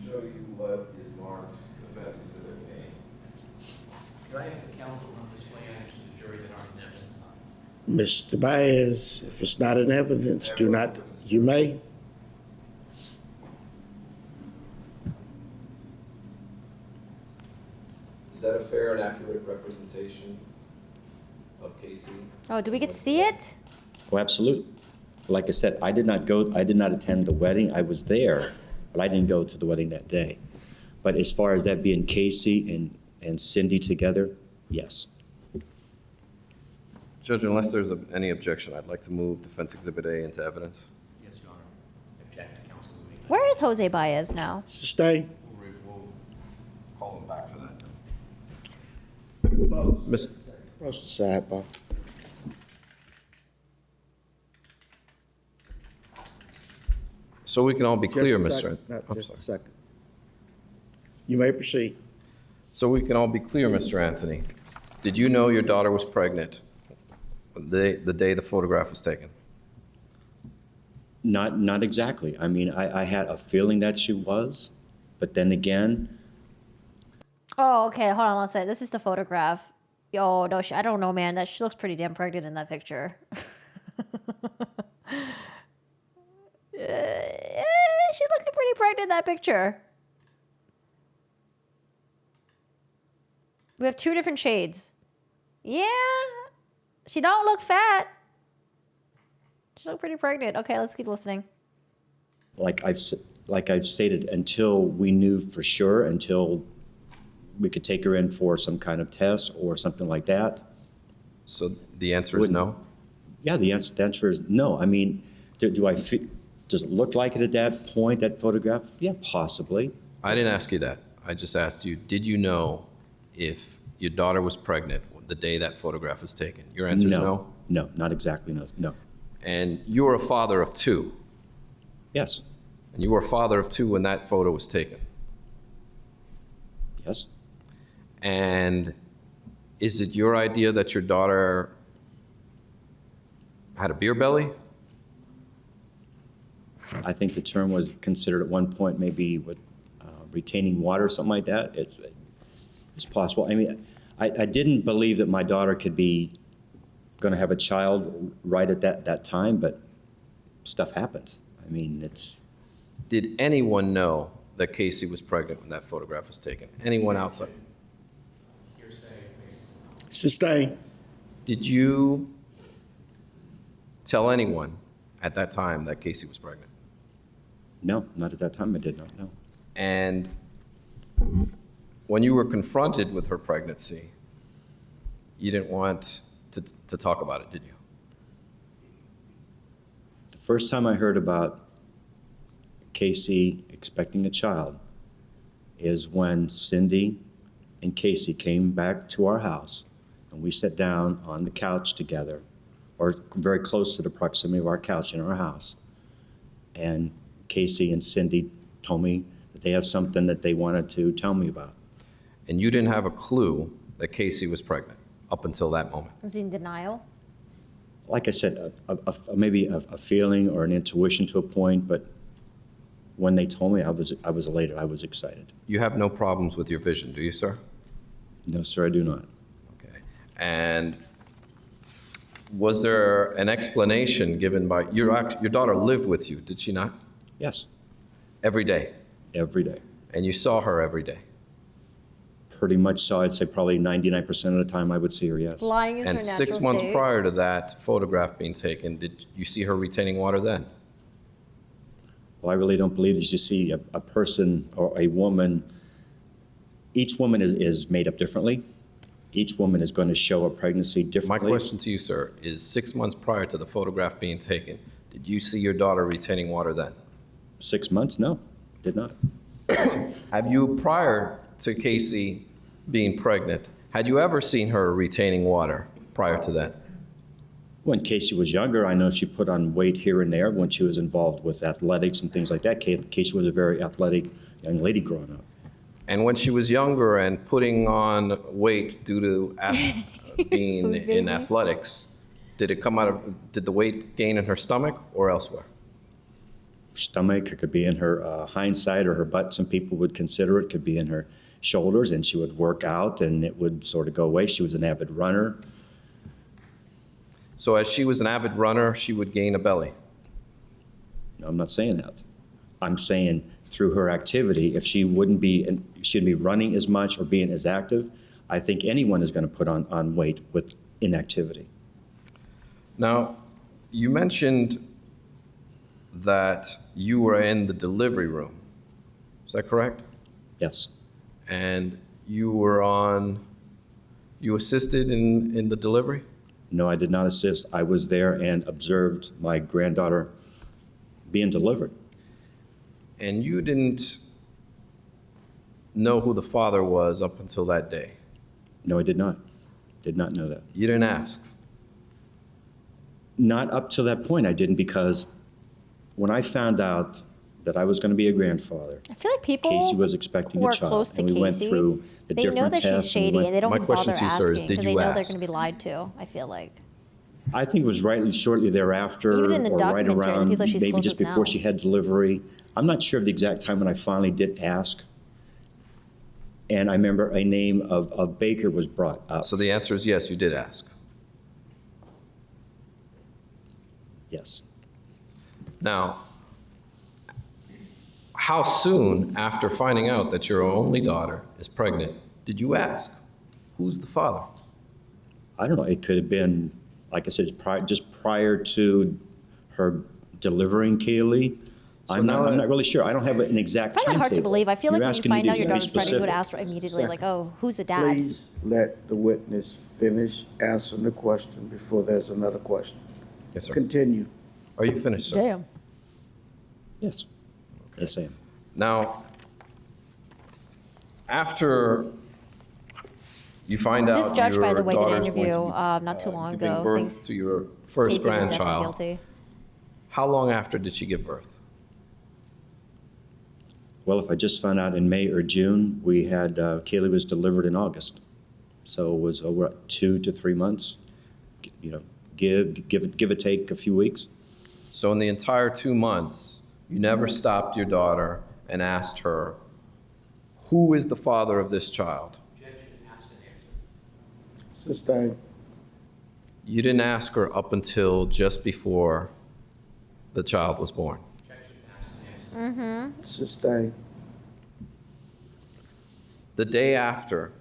Show you what is marked Defense Exhibit A. Can I ask the counsel on display items to the jury that aren't in evidence? Mr. Baez, if it's not in evidence, you may. Is that a fair and accurate representation of Casey? Oh, do we get to see it? Oh, absolutely. Like I said, I did not attend the wedding. I was there, but I didn't go to the wedding that day. But as far as that being Casey and Cindy together, yes. Judge, unless there's any objection, I'd like to move Defense Exhibit A into evidence. Yes, Your Honor. Object to counsel moving that. Where is Jose Baez now? Sustain. We'll call him back for that. Miss, Approach the sidebar. so we can all be clear, Just a Mr. second. An- No, I'm just a sorry. second. You may proceed. So we can all be clear, Mr. Anthony. Did you know your daughter was pregnant the day the photograph was taken? Not exactly. I mean, I had a feeling that she was, but then again, Oh, okay. Hold on one second. This is the photograph. Yo, no, I don't know, man. She looks pretty damn pregnant in that picture. She looking pretty pregnant in that picture. We have two different shades. Yeah, she don't look fat. She look pretty pregnant. Okay, let's keep listening. like I've stated, until we knew for sure, until we could take her in for some kind of test or something like that. So the answer is no? Yeah, the answer is no. I mean, do I feel, does it look like it at that point, that photograph? Yeah, possibly. I didn't ask you that. I just asked you, did you know if your daughter was pregnant the day that photograph was taken? Your answer is no? No, not exactly no. No. And you were a father of two. Yes. And you were a father of two when that photo was taken. Yes. And is it your idea that your daughter had a beer belly? I think the term was considered at one point maybe with retaining water or something like that. It's possible. I mean, I didn't believe that my daughter could be going to have a child right at that time, but stuff happens. I mean, it's. Did anyone know that Casey was pregnant when that photograph was taken? Anyone outside? Hearsay basis. Sustain. Did you tell anyone at that time that Casey was pregnant? No, not at that time. I did not know. And when you were confronted with her pregnancy, you didn't want to talk about it, did you? The first time I heard about Casey expecting a child is when Cindy and Casey came back to our house, and we sat down on the couch together, or very close to the proximity of our couch in our house. And Casey and Cindy told me that they have something that they wanted to tell me about. And you didn't have a clue that Casey was pregnant up until that moment. Was he in denial? Like I said, maybe a feeling or an intuition to a point, but when they told me, I was elated. I was excited. You have no problems with your vision, do you, sir? No, sir, I do not. Okay. And was there an explanation given by, your daughter lived with you, did she not? Yes, Every day? every day. And you saw her every day? Pretty much so. I'd say probably 99% of the time I would see her, yes. Lying is her And natural 6 months state. prior to that photograph being taken, did you see her retaining water then? Well, I really don't believe that you see a person or a woman. Each woman is made up differently. Each woman is going to show a pregnancy My differently. question to you, sir, is 6 months prior to the photograph being taken, did you see your daughter retaining water then? 6 months? No, did not. Have you, prior to Casey being pregnant, had you ever seen her retaining water prior to that? When Casey was younger, I know she put on weight here and there when she was involved with athletics and things like that. Casey was a very athletic young lady growing up. And when she was younger and putting on weight due to being Food in baby. athletics, did the weight gain in her stomach or elsewhere? Stomach, it could be in her hindsight or her butt. Some people would consider it could be in her shoulders, and she would work out and it would sort of go away. She was an avid runner. So as she was an avid runner, she would gain a belly. No, I'm not saying that. I'm saying through her activity, if she'd be running as much or being as active, I think anyone is going to put on weight with inactivity. Now, you mentioned that you were in the delivery room. Is that correct? Yes, And you assisted in the delivery? no, I did not assist. I was there and observed my granddaughter being delivered. And you didn't know who the father was up until that day? No, I did not. Did not know that. You didn't ask? Not up to that point I didn't, because when I found out that I was going to be a grandfather, I feel like people Casey was expecting who a are child, close to and we went Casey, through the they know different that she's tests. And we shady went- and they don't My even question bother to you, sir, is asking did because you they know they're ask? going to be lied to. I feel like. I think it was shortly thereafter, Even in the or right documentary, the around, people she's maybe close just with before now. she had delivery. I'm not sure of the exact time when I finally did ask. And I remember a name of Baker was brought up. So the answer is yes, you did ask. Yes. Now, how soon after finding out that your only daughter is pregnant did you ask? Who's the father? I don't know, it could have been, like I said, just prior to her delivering Kaylee. I'm not really sure. I don't have an exact I find that hard to timetable. believe. I feel like You're when you asking me find to out your be daughter's pregnant, you would specific. ask her immediately, Second. like, "Oh, who's the dad?" Please let the witness finish answering the question before there's another question. Yes, sir. Continue. Are you finished, sir? Damn. Yes. Yes, I am. Now, after you find out This judge, by your the way, did an daughter's going to interview be, not too long giving ago. birth Thinks to your first Casey was definitely grandchild, guilty. how long after did she give birth? Well, if I just found out in May or June, we had, Kaylee was delivered in August. So it was over 2 to 3 months, you know, give or take a few weeks. So in the entire 2 months, you never stopped your daughter and asked her, who is the father of this child? Sustained. You didn't ask her up until just before the child was born. Sustained. The day after,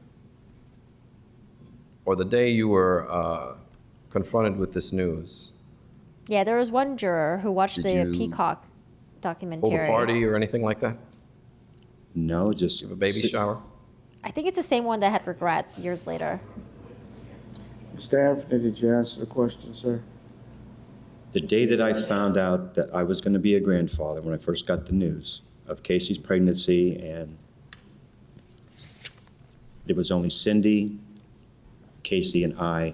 or the day you were confronted with this news, Yeah, there was one juror who watched Did the you Peacock hold documentary. a party or anything like that? No, just. Give a baby shower? I think it's the same one that had regrets years later. Mr. Anthony, did you answer the question, sir? The day that I found out that I was going to be a grandfather, when I first got the news of Casey's pregnancy, and it was only Cindy, Casey, and I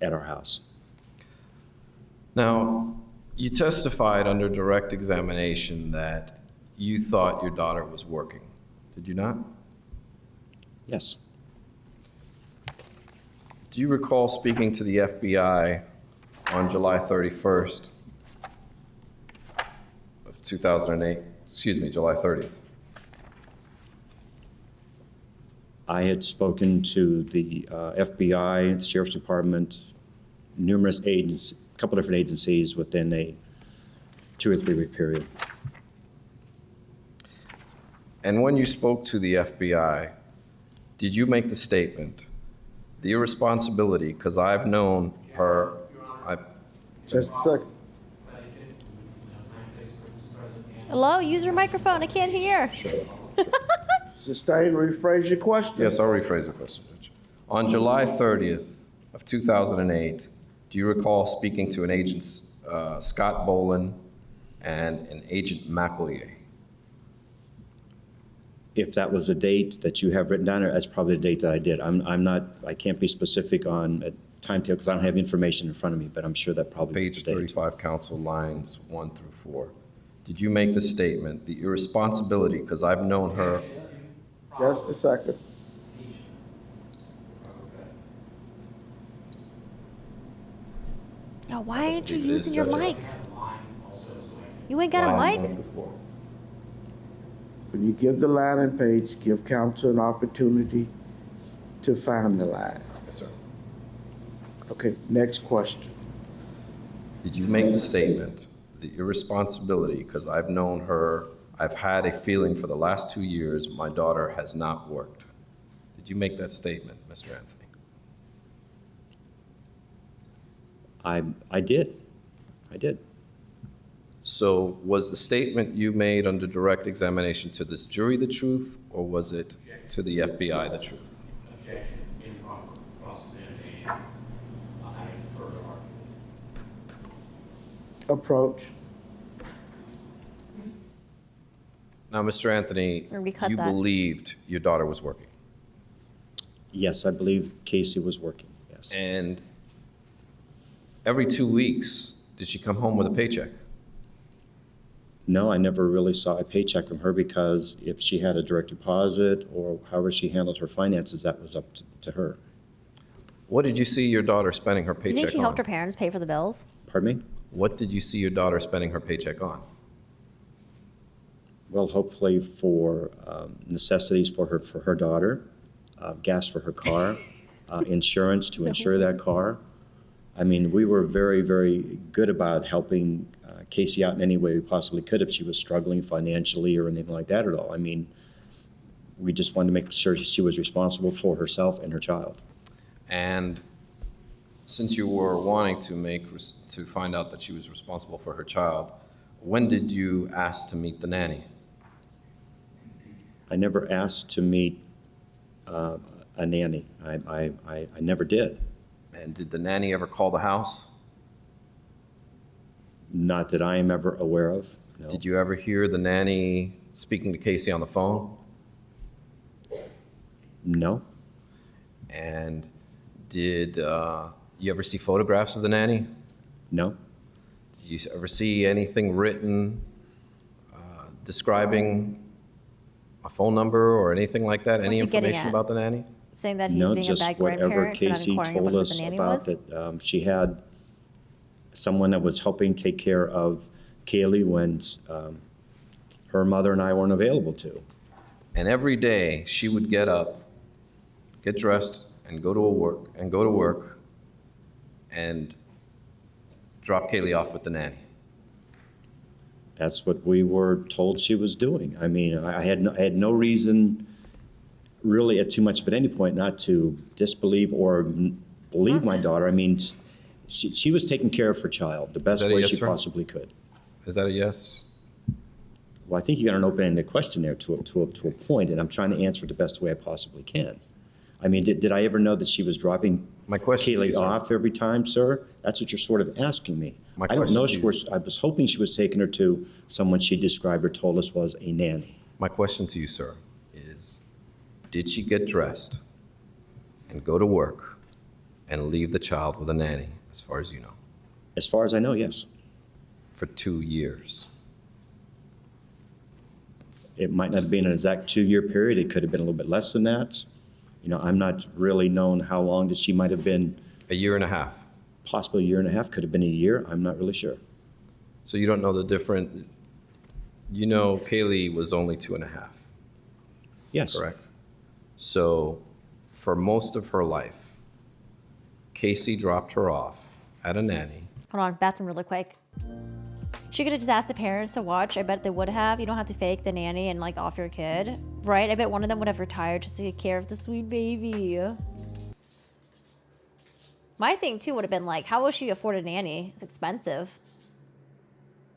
at our house. Now, you testified under direct examination that you thought your daughter was working. Did you not? Yes. Do you recall speaking to the FBI on July 31st of 2008, excuse me, July 30th? I had spoken to the FBI, the Sheriff's Department, numerous agents, a couple different agencies within a 2 or 3 week period. And when you spoke to the FBI, did you make the statement, the irresponsibility, because I've known her, Just a second. Hello, use your microphone. I can't hear. Sustain, rephrase your question. Yes, I'll rephrase the question, Judge. On July 30th of 2008, do you recall speaking to an agent, Scott Boland, and an agent McEllier? If that was the date that you have written down, that's probably the date that I did. I can't be specific on a timetable because I don't have information in front of me, but I'm sure that probably was Page the date. 35, counsel, lines 1 through 4. Did you make the statement, the irresponsibility, because I've known her, Just a second. Yo, why aren't you believe it is, using your Judge. mic? You ain't got a mic? When you give the line and page, give counsel an opportunity to find the line. Yes, sir. Okay, next question. Did you make the statement, the irresponsibility, because I've known her, I've had a feeling for the last 2 years my daughter has not worked? Did you make that statement, Mr. Anthony? I did. I did. So was the statement you made under direct examination to this jury the truth, or was it to the FBI the truth? Objection, improper cross-examination. I have further argument. Approach. Now, Mr. Anthony, Or we cut you that. believed your daughter was working. Yes, I believe Casey was working, yes. And every 2 weeks, did she come home with a paycheck? No, I never really saw a paycheck from her because if she had a direct deposit or however she handled her finances, that was up to her. What did you see your daughter spending her Do you paycheck think she on? helped her parents pay for the bills? Pardon me? What did you see your daughter spending her paycheck on? Well, hopefully for necessities for her daughter, gas for her car, insurance to insure that car. I mean, we were very, very good about helping Casey out in any way we possibly could if she was struggling financially or anything like that at all. I mean, we just wanted to make sure she was responsible for herself and her child. And since you were wanting to find out that she was responsible for her child, when did you ask to meet the nanny? I never asked to meet a nanny. I never did. And did the nanny ever call the house? Not that I am ever aware of, no. Did you ever hear the nanny speaking to Casey on the phone? No. And did you ever see photographs of the nanny? No. Did you ever see anything written describing a phone number or anything like that? Any What's he getting information at? about the nanny? Saying that he's No, being a just bad whatever grandparent for not Casey inquiring told about who us the nanny about was? that she had someone that was helping take care of Kaylee when her mother and I weren't available to. And every day she would get up, get dressed, and go to work and drop Kaylee off with the nanny. That's what we were told she was doing. I mean, I had no reason really at too much of at any point not to disbelieve or believe my daughter. I mean, she was taking care of her child the best Is that a way yes, she sir? possibly could. Is that a yes? Well, I think you got an open-ended question there to a point, and I'm trying to answer it the best way I possibly can. I mean, did I ever know that she was dropping My question to you, Kaylee sir. off every time, sir? That's what you're sort of asking me. My I don't question know. to you- I was hoping she was taking her to someone she described or told us was a nanny. My question to you, sir, is did she get dressed and go to work and leave the child with a nanny, as far as you know, As far as I know, yes. for 2 years? It might not have been an exact 2-year period. It could have been a little bit less than that. You know, I'm not really known how long that she might have been. A year and a half. Possibly a year and a half, could have been a year, I'm not really sure. So you don't know the different, you know Kaylee was only 2.5, Yes. correct? So for most of her life, Casey dropped her off at a nanny. Hold on, bathroom really quick. She could have just asked the parents to watch. I bet they would have. You don't have to fake the nanny and like off your kid, right? I bet one of them would have retired just to take care of the sweet baby. My thing too would have been like, how will she afford a nanny? It's expensive.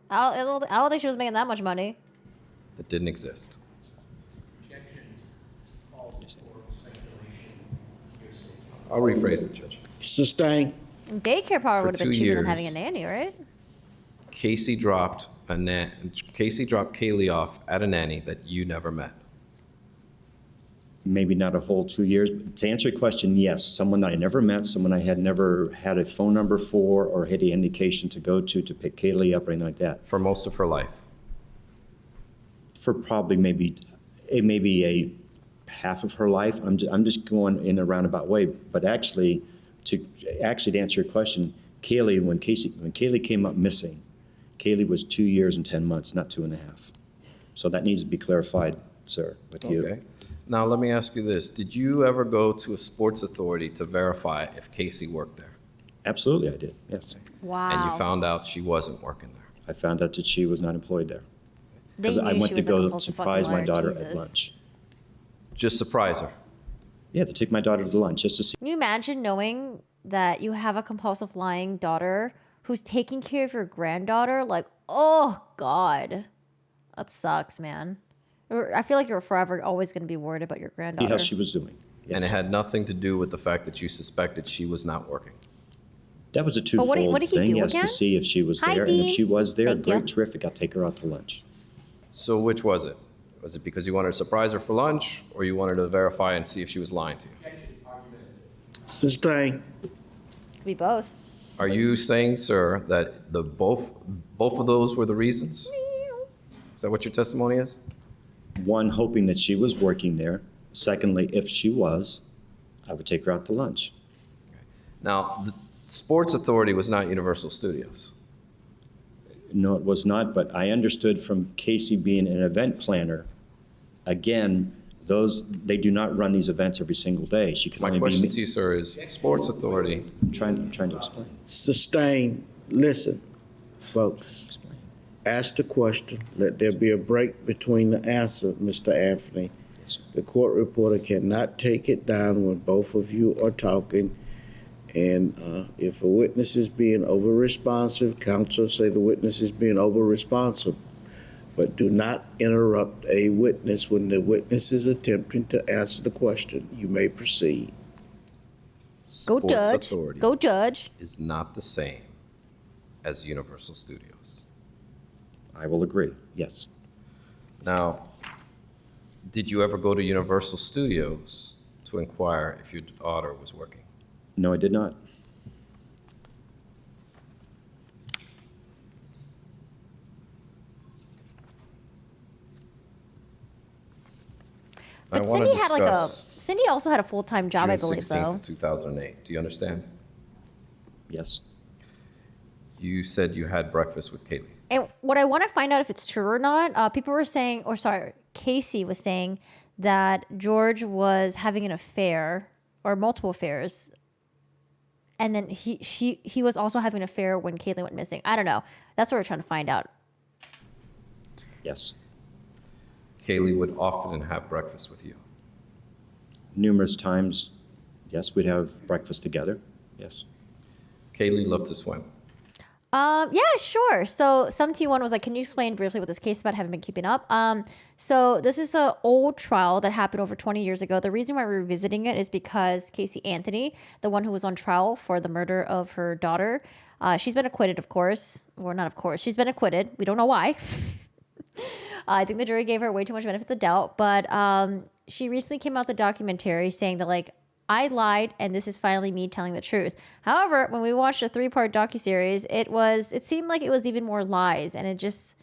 I don't think she was making that much money. That didn't exist. Objection calls for speculation, hearsay. I'll rephrase it, Judge. Sustain. Daycare probably For would have been 2 cheaper than years. having a nanny, right? Casey dropped Kaylee off at a nanny that you never met. Maybe not a whole 2 years. But to answer your question, yes, someone that I never met, someone I had never had a phone number for or had any indication to go to pick Kaylee up or anything like that. For most of her life. For probably maybe a half of her life. I'm just going in a roundabout way. But actually to answer your question, Kaylee, when Kaylee came up missing, Kaylee was 2 years and 10 months, not 2.5. So that needs to be clarified, sir, with you. Okay. Now, let me ask you this. Did you ever go to a sports authority to verify if Casey worked there? Absolutely, I did, yes. Wow. And you found out she wasn't working there? I found out that she was not employed there. They Because I knew went she to was a go compulsive surprise fucking my daughter liar. at Jesus. lunch. Just surprise her. Yeah, to take my daughter to lunch, just to see. Can you imagine knowing that you have a compulsive lying daughter who's taking care of your granddaughter? Like, oh God, that sucks, man. I feel like you're forever always going to be worried about your See granddaughter. how she was doing. And it Yes. had nothing to do with the fact that you suspected she was not working. That was a twofold what did he thing, do yes, again? to see if she was Hi, there. And if Dean. she was there, Thank you. great, terrific, I'll take her out to lunch. So which was it? Was it because you wanted to surprise her for lunch, or you wanted to verify and see if she was lying to you? Objection, argumentative. Sustain. Could be both. Are you saying, sir, that both of those were the reasons? Is that what your testimony is? One, hoping that she was working there. Secondly, if she was, I would take her out to lunch. Now, the Sports Authority was not Universal Studios. No, it was not, but I understood from Casey being an event planner, again, they do not run these events every single day. She can My only question be, to you, sir, is Sports Authority, I'm trying to explain. Sustain. Listen, folks. Ask the question. Let there be a break between the answer, Mr. Anthony. The court reporter cannot take it down when both of you are talking. And if a witness is being over-responsive, counsel say the witness is being over-responsive. But do not interrupt a witness when the witness is attempting to answer the question. You may proceed. Go Sports judge. Authority Go judge. is not the same as Universal Studios. I will agree, yes. Now, did you ever go to Universal Studios to inquire if your daughter was working? No, I did not. I But wanna Cindy had discuss Cindy also had a full-time job, I June believe, 16th though. of 2008. Do you understand? Yes. You said you had breakfast with Kaylee. And what I want to find out if it's true or not, people were saying, or sorry, Casey was saying that George was having an affair or multiple affairs. And then he was also having an affair when Kaylee went missing. I don't know. That's what we're trying to find out. Yes. Kaylee would often have breakfast with you. Numerous times, yes, we'd have breakfast together, yes. Kaylee loved to swim. Yeah, sure. So some T1 was like, can you explain briefly what this case is about? I haven't been keeping up. So this is an old trial that happened over 20 years ago. The reason why we're revisiting it is because Casey Anthony, the one who was on trial for the murder of her daughter, she's been acquitted, of course. Or not of course. She's been acquitted. We don't know why. I think the jury gave her way too much benefit of the doubt. But she recently came out with a documentary saying that, like, I lied, and this is finally me telling the truth. However, when we watched a 3-part docuseries, it seemed like it was even more lies, and it just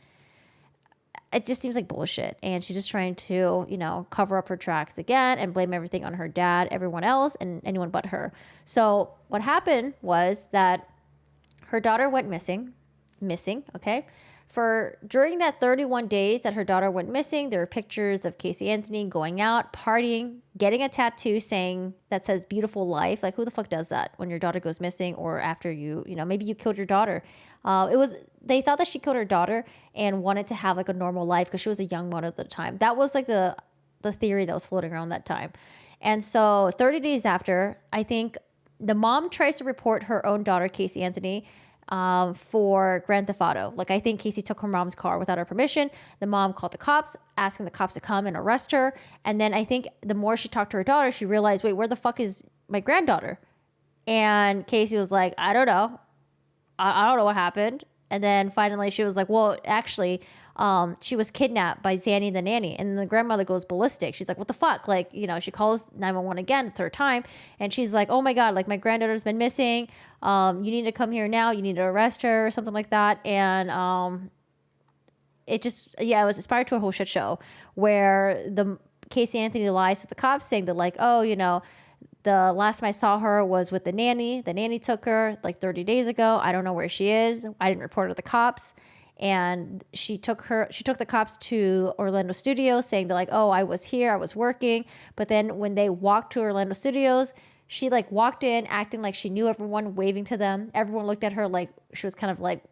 seems like bullshit. And she's just trying to, cover up her tracks again and blame everything on her dad, everyone else, and anyone but her. So what happened was that her daughter went missing, okay? During that 31 days that her daughter went missing, there were pictures of Casey Anthony going out, partying, getting a tattoo that says beautiful life. Like, who the fuck does that when your daughter goes missing or after maybe you killed your daughter? They thought that she killed her daughter and wanted to have like a normal life because she was a young mother at the time. That was like the theory that was floating around that time. And so 30 days after, I think the mom tries to report her own daughter, Casey Anthony, for Grand Theft Auto. Like, I think Casey took her mom's car without her permission. The mom called the cops, asking the cops to come and arrest her. And then I think the more she talked to her daughter, she realized, wait, where the fuck is my granddaughter? And Casey was like, I don't know. I don't know what happened. And then finally she was like, well, actually, she was kidnapped by Zanny the nanny. And the grandmother goes ballistic. She's like, what the fuck? Like, she calls 911 again, third time. And she's like, oh my God, like my granddaughter's been missing. You need to come here now. You need to arrest her or something like that. And it was inspired to a whole shit show where the Casey Anthony lies to the cops saying that like, oh, the last time I saw her was with the nanny. The nanny took her like 30 days ago. I don't know where she is. I didn't report her to the cops. And she took the cops to Orlando Studios saying that like, oh, I was here, I was working. But then when they walked to Orlando Studios, she like walked in acting like she knew everyone, waving to them. Everyone looked at her like she was kind of like,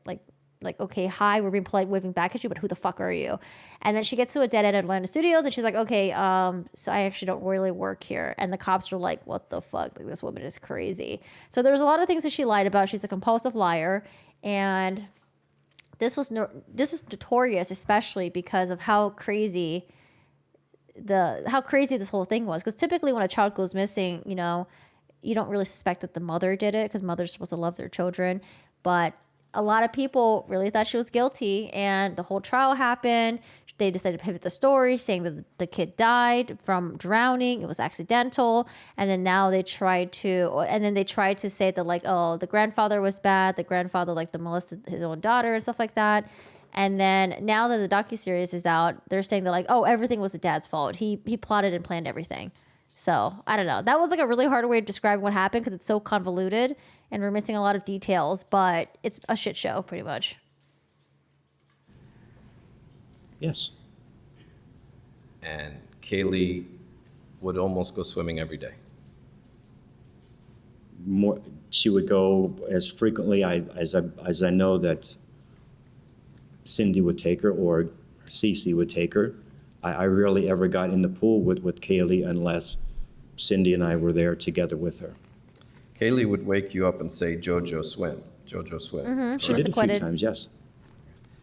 okay, hi, we're being polite, waving back at you, but who the fuck are you? And then she gets to a dead end at Atlanta Studios and she's like, okay, so I actually don't really work here. And the cops were like, what the fuck? Like, this woman is crazy. So there's a lot of things that she lied about. She's a compulsive liar. And this is notorious, especially because of how crazy this whole thing was. Because typically when a child goes missing, you don't really suspect that the mother did it because mothers are supposed to love their children. But a lot of people really thought she was guilty, and the whole trial happened. They decided to pivot the story, saying that the kid died from drowning. It was accidental. And then now they tried to say that like, oh, the grandfather was bad. The grandfather like molested his own daughter and stuff like that. And then now that the docuseries is out, they're saying that like, oh, everything was the dad's fault. He plotted and planned everything. So I don't know. That was like a really hard way of describing what happened because it's so convoluted and we're missing a lot of details, but it's a shit show pretty much. Yes. And Kaylee would almost go swimming every day. She would go as frequently as I know that Cindy would take her or Cece would take her. I rarely ever got in the pool with Kaylee unless Cindy and I were there together with her. Kaylee would wake you up and say, Jojo, swim. Jojo, swim. Mm-hmm. She was did a acquitted. few times, yes.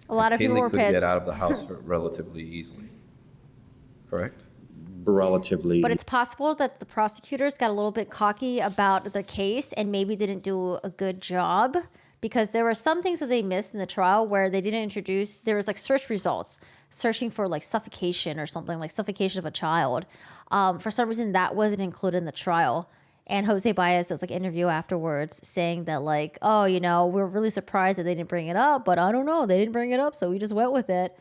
A lot of people were Kaylee could pissed. get out of the house relatively easily. Correct? Relatively. But it's possible that the prosecutors got a little bit cocky about the case and maybe didn't do a good job because there were some things that they missed in the trial where they didn't introduce. There was like search results, searching for like suffocation or something, like suffocation of a child. For some reason, that wasn't included in the trial. And Jose Baez does like an interview afterwards saying that like, oh, we're really surprised that they didn't bring it up, but I don't know, they didn't bring it up, so we just went with it.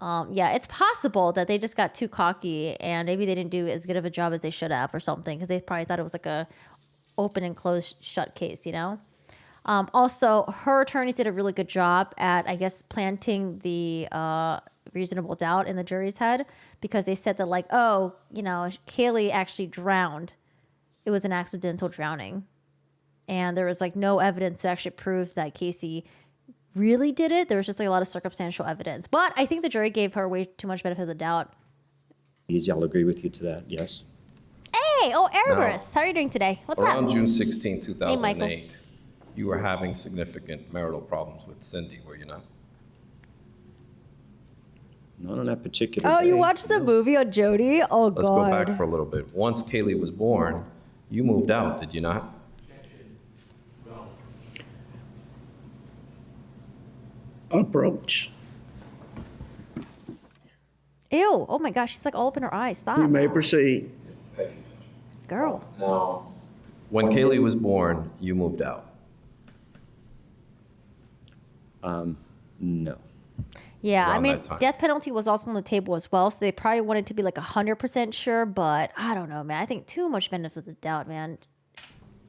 Yeah, it's possible that they just got too cocky and maybe they didn't do as good of a job as they should have or something because they probably thought it was like a open and closed shut case, Also, her attorneys did a really good job at, I guess, planting the reasonable doubt in the jury's head because they said that like, oh, Kaylee actually drowned. It was an accidental drowning. And there was like no evidence to actually prove that Casey really did it. There was just like a lot of circumstantial evidence. But I think the jury gave her way too much benefit of the doubt. Easy, I'll agree with you to that, yes. Hey, Erebus, how are you doing today? What's Around up? June 16, 2008, Michael. you were having significant marital problems with Cindy, were you not? Not on that particular Oh, day. you watched the movie on Jody? Oh, Let's God. go back for a little bit. Once Kaylee was born, you moved out, did you not? Approach. Ew. Oh, my gosh. She's like all up in her eyes. Stop. You may proceed. Girl. Now, when Kaylee was born, you moved out. No. Yeah, I Around mean, that time. death penalty was also on the table as well, so they probably wanted to be like 100% sure, but I don't know, man. I think too much benefit of the doubt, man.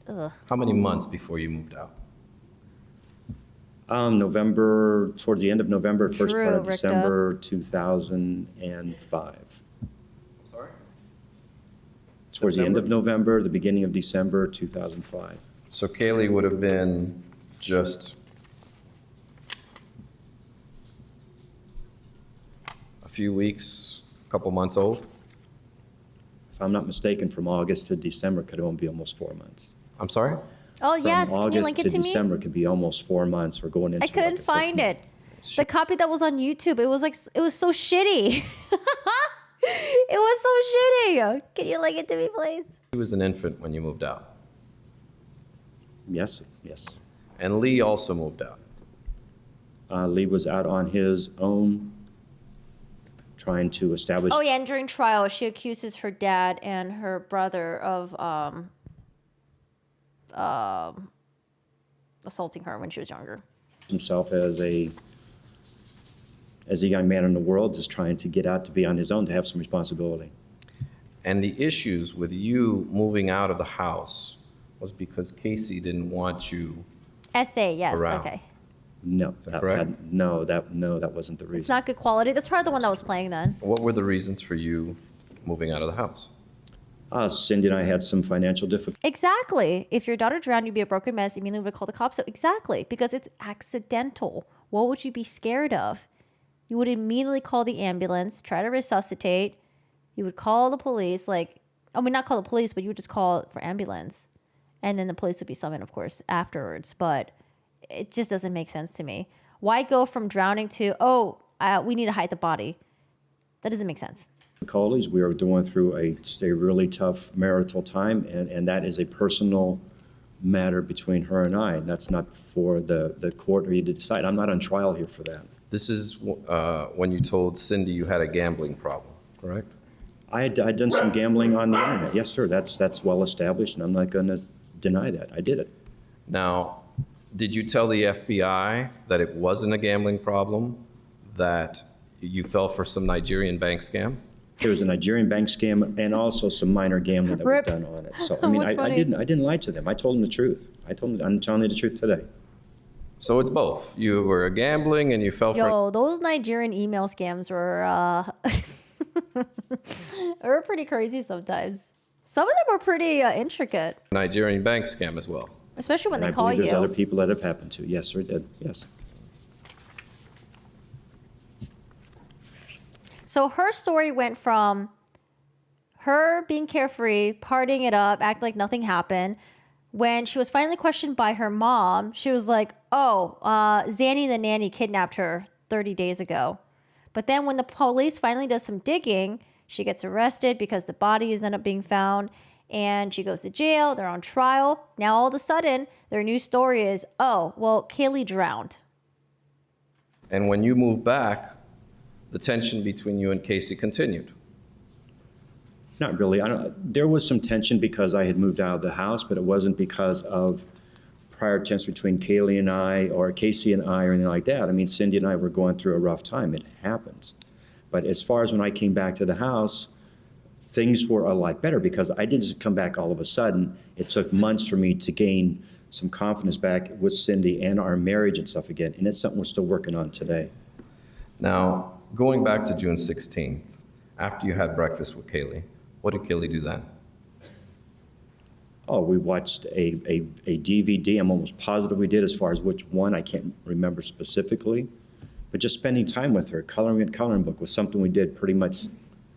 Ugh. How many months before you moved out? November, towards the end of November, first part True, of Richter. December 2005. Sorry? Towards the end of September? November, the beginning of December 2005. So Kaylee would have been just a few weeks, a couple months old? If I'm not mistaken, from August to December could only be almost 4 months. I'm sorry? Oh, yes. From Can you August link it to to me? December could be almost 4 months or going into I like couldn't the find fifth it. The copy that was on YouTube, it was like, it was so shitty. It was so shitty. Can you link it to me, please? He was an infant when you moved out. Yes, yes. And Lee also moved out. Lee was out on his own, trying to establish. Oh, yeah. And during trial, she accuses her dad and her brother of assaulting her when she was younger. Himself as a young man in the world, just trying to get out to be on his own, to have some responsibility. And the issues with you moving out of the house was because Casey didn't want you. Essay, yes. Around. Okay. No, that correct? that wasn't the reason. It's not good quality. That's probably the one that was playing then. What were the reasons for you moving out of the house? Cindy and I had some financial difficulties. Exactly. If your daughter drowned, you'd be a broken mess. You immediately would call the cops. So exactly, because it's accidental. What would you be scared of? You would immediately call the ambulance, try to resuscitate. You would call the police. Not call the police, but you would just call for ambulance. And then the police would be summoned, of course, afterwards. But it just doesn't make sense to me. Why go from drowning to, we need to hide the body? That doesn't make sense. We were going through a really tough marital time, and that is a personal matter between her and I. That's not for the court or you to decide. I'm not on trial here for that. This is when you told Cindy you had a gambling problem, correct? I'd done some gambling on the internet. Yes, sir. That's well established, and I'm not going to deny that. I did it. Now, did you tell the FBI that it wasn't a gambling problem, that you fell for some Nigerian bank scam? There was a Nigerian bank scam and also some minor gambling that was Rip. done on it. So I mean, That's I funny. didn't lie to them. I told them the truth. I'm telling you the truth today. So it's both. You were gambling and you fell for Yo, those Nigerian email scams were were pretty crazy sometimes. Some of them were pretty intricate, a Nigerian bank scam as well. especially when And they I call believe there's other you. people that have happened to. Yes, sir, it did. Yes. So her story went from her being carefree, partying it up, acting like nothing happened. When she was finally questioned by her mom, she was like, Zanny the nanny kidnapped her 30 days ago. But then when the police finally does some digging, she gets arrested because the bodies end up being found and she goes to jail. They're on trial. Now all of a sudden, their new story is, Kaylee drowned. And when you moved back, the tension between you and Casey continued. Not really. There was some tension because I had moved out of the house, but it wasn't because of prior tension between Kaylee and I or Casey and I or anything like that. I mean, Cindy and I were going through a rough time. It happens. But as far as when I came back to the house, things were a lot better because I didn't just come back all of a sudden. It took months for me to gain some confidence back with Cindy and our marriage and stuff again. And it's something we're still working on today. Now, going back to June 16th, after you had breakfast with Kaylee, what did Kaylee do then? Oh, we watched a DVD. I'm almost positive we did. As far as which one, I can't remember specifically. But just spending time with her, coloring a coloring book was something we did pretty much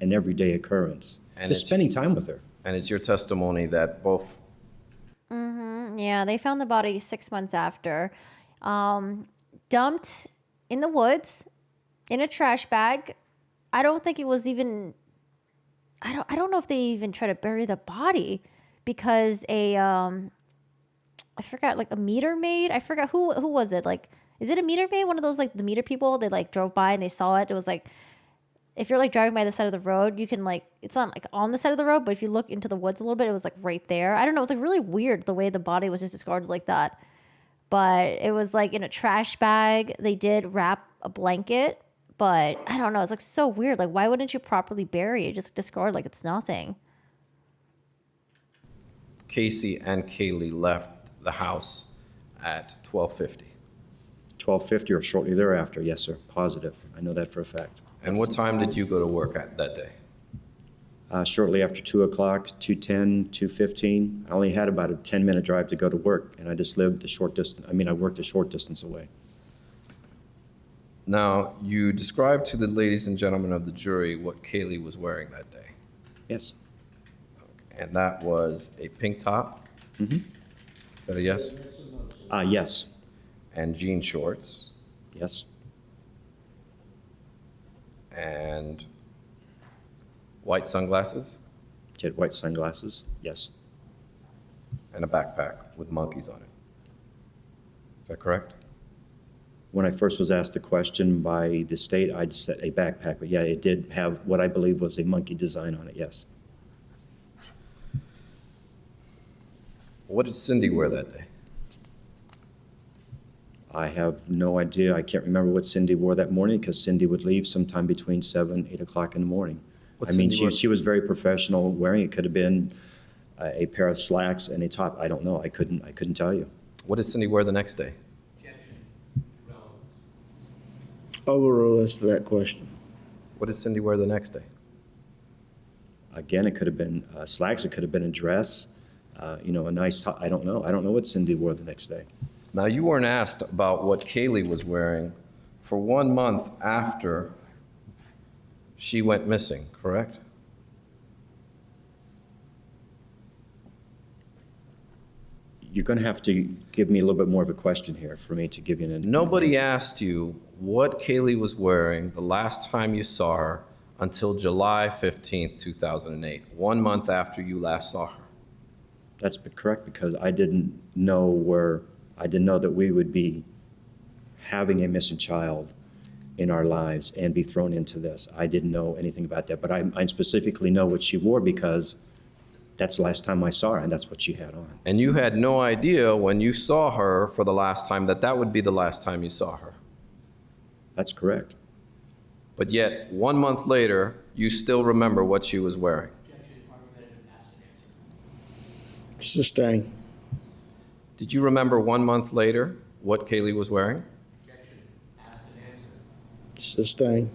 an everyday occurrence. And Just it's- spending time with her. And it's your testimony that both Yeah, they found the body 6 months after. Dumped in the woods in a trash bag. I don't think it was even, I don't know if they even try to bury the body because I forgot, like a meter maid. I forgot who was it? Like, is it a meter maid? One of those, like the meter people, they like drove by and they saw it. It was like, if you're like driving by the side of the road, you can like, it's not like on the side of the road, but if you look into the woods a little bit, it was like right there. I don't know. It was like really weird the way the body was just discarded like that. But it was like in a trash bag. They did wrap a blanket, but I don't know. It's like so weird. Like, why wouldn't you properly bury it? Just discard like it's nothing. Casey and Kaylee left the house at 12:50. 12:50 or shortly thereafter, yes, sir, positive. I know that for a fact. And what time did you go to work at that day? Shortly after 2 o'clock, 2:10, 2:15. I only had about a 10-minute drive to go to work, and I just lived a short distance, I worked a short distance away. Now, you described to the ladies and gentlemen of the jury what Kaylee was wearing that day, Yes, and that was a pink top? Mhm. Is that a yes? yes, And jean shorts, yes, and white sunglasses, she had white sunglasses, yes, and a backpack with monkeys on it. Is that correct? When I first was asked the question by the state, I just said a backpack, but yeah, it did have what I believe was a monkey design on it, yes. What did Cindy wear that day? I have no idea. I can't remember what Cindy wore that morning because Cindy would leave sometime between 7, 8 o'clock in the morning. What's Cindy wear? She was very professional wearing it. Could have been a pair of slacks and a top. I don't know. I couldn't tell you. What did Cindy wear the next day? Objection. Relevance. Overrule as to that question. What did Cindy wear the next day? Again, it could have been slacks. It could have been a dress. A nice top. I don't know. I don't know what Cindy wore the next day. Now, you weren't asked about what Kaylee was wearing for 1 month after she went missing, correct? You're going to have to give me a little bit more of a question here for me to give you an Nobody answer. asked you what Kaylee was wearing the last time you saw her until July 15th, 2008, 1 month after you last saw her. That's correct because I didn't know that we would be having a missing child in our lives and be thrown into this. I didn't know anything about that, but I specifically know what she wore because that's the last time I saw her, and that's what she had on. And you had no idea when you saw her for the last time that that would be the last time you saw her. That's correct. But yet, 1 month later, you still remember what she was wearing. Objection. Argumentative. Asked and answered. Sustain. Did you remember 1 month later what Kaylee was wearing? Objection. Asked and answered. Sustain.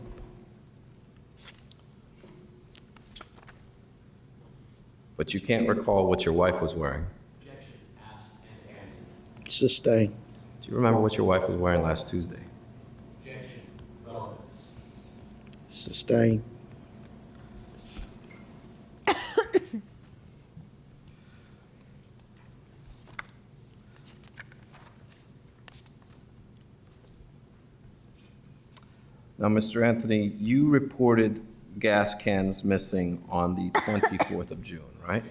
But you can't recall what your wife was wearing. Objection. Asked and answered. Sustain. Do you remember what your wife was wearing last Tuesday? Objection. Relevance. Sustain. Now, Mr. Anthony, you reported gas cans missing on the 24th of June, right?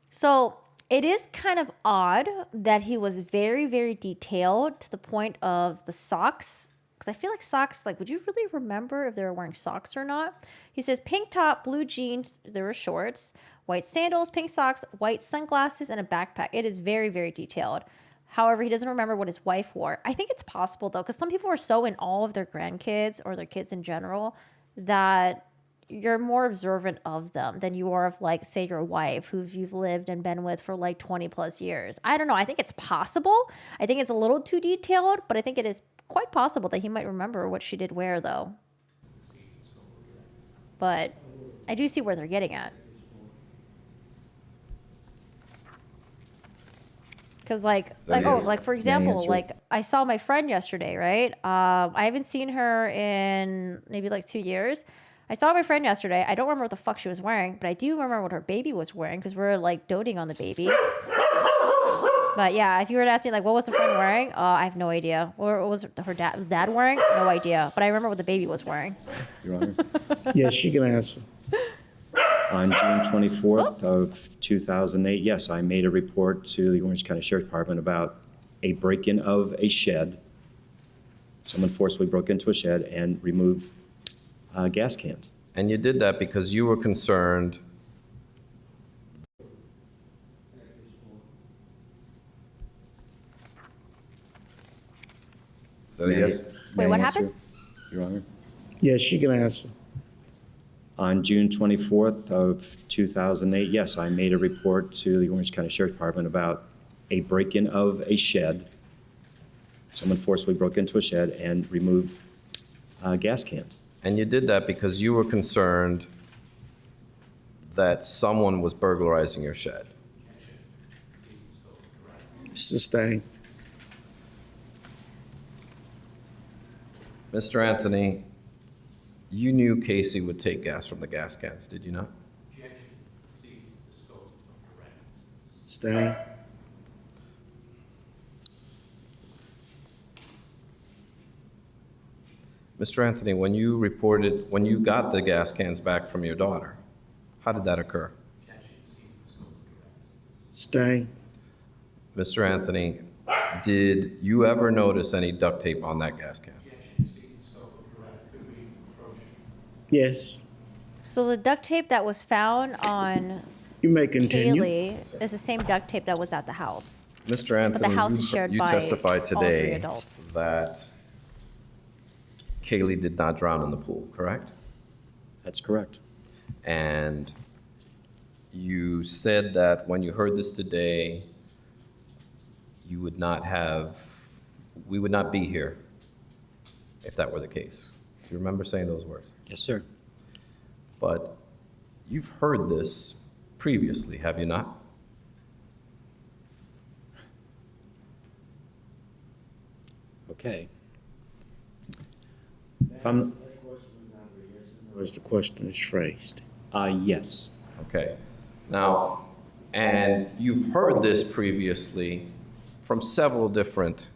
So it is kind of odd that he was very, very detailed to the point of the socks. Because I feel like socks, would you really remember if they were wearing socks or not? He says pink top, blue jeans, there were shorts, white sandals, pink socks, white sunglasses, and a backpack. It is very, very detailed. However, he doesn't remember what his wife wore. I think it's possible, though, because some people are so in awe of their grandkids or their kids in general that you're more observant of them than you are of, say, your wife, who you've lived and been with for 20 plus years. I don't know. I think it's possible. I think it's a little too detailed, but I think it is quite possible that he might remember what she did wear, though. But I do see where they're getting at. Because for example, answer? I saw my friend yesterday, right? I haven't seen her in maybe 2 years. I saw my friend yesterday. I don't remember what the fuck she was wearing, but I do remember what her baby was wearing because we're doting on the baby. But yeah, if you were to ask me what was the friend wearing, I have no idea. Or what was her dad wearing? No idea. But I remember what the baby was wearing. Your Honor. Yes, she can answer. On June 24th of 2008, yes, I made a report to the Orange County Sheriff's Department about a break-in of a shed. Someone forcibly broke into a shed and removed gas cans. And you did that because you were concerned. Is that a yes? May I Wait, what answer, happened? Your Honor. Yes, she can answer. On June 24th of 2008, yes, I made a report to the Orange County Sheriff's Department about a break-in of a shed. Someone forcibly broke into a shed and removed gas cans. And you did that because you were concerned that someone was burglarizing your shed. Sustained. Mr. Anthony, you knew Casey would take gas from the gas cans, did you not? Objection exceeds the scope of direct. Sustained. Mr. Anthony, when you got the gas cans back from your daughter, how did that occur? Objection exceeds the scope of direct. Sustained. Mr. Anthony, did you ever notice any duct tape on that gas can? Objection exceeds the scope of direct. Could we approach? Yes. So the duct tape that was found on You may continue. Kaylee is the same duct tape that was at the house. Mr. Anthony, house is shared you by testified all three today adults. that Kaylee did not drown in the pool, correct? That's correct. And you said that when you heard this today, we would not be here if that were the case. Do you remember saying those words? Yes, sir. But you've heard this previously, have you not? Okay. If I'm, Was the question is phrased? yes. Okay. Now, and you've heard this previously from several different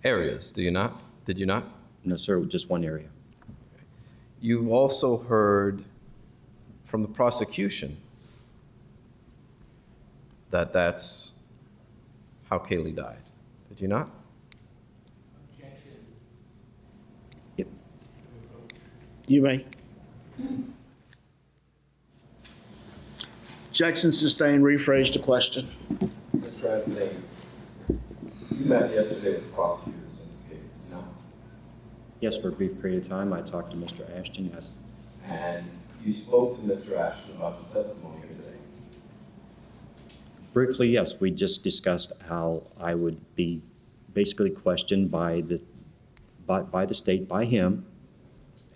areas, do you not? Did you not? No, sir, just one area. You've also heard from the prosecution that that's how Kaylee died. Did you not? Objection. Yep. You may. Objection sustained. Rephrase the question. Mr. Anthony, you met yesterday with the prosecutors in this case, did you not? Yes, for a brief period of time, I talked to Mr. Ashton, yes. And you spoke to Mr. Ashton about your testimony here today. Briefly, yes, we just discussed how I would be basically questioned by the state, by him,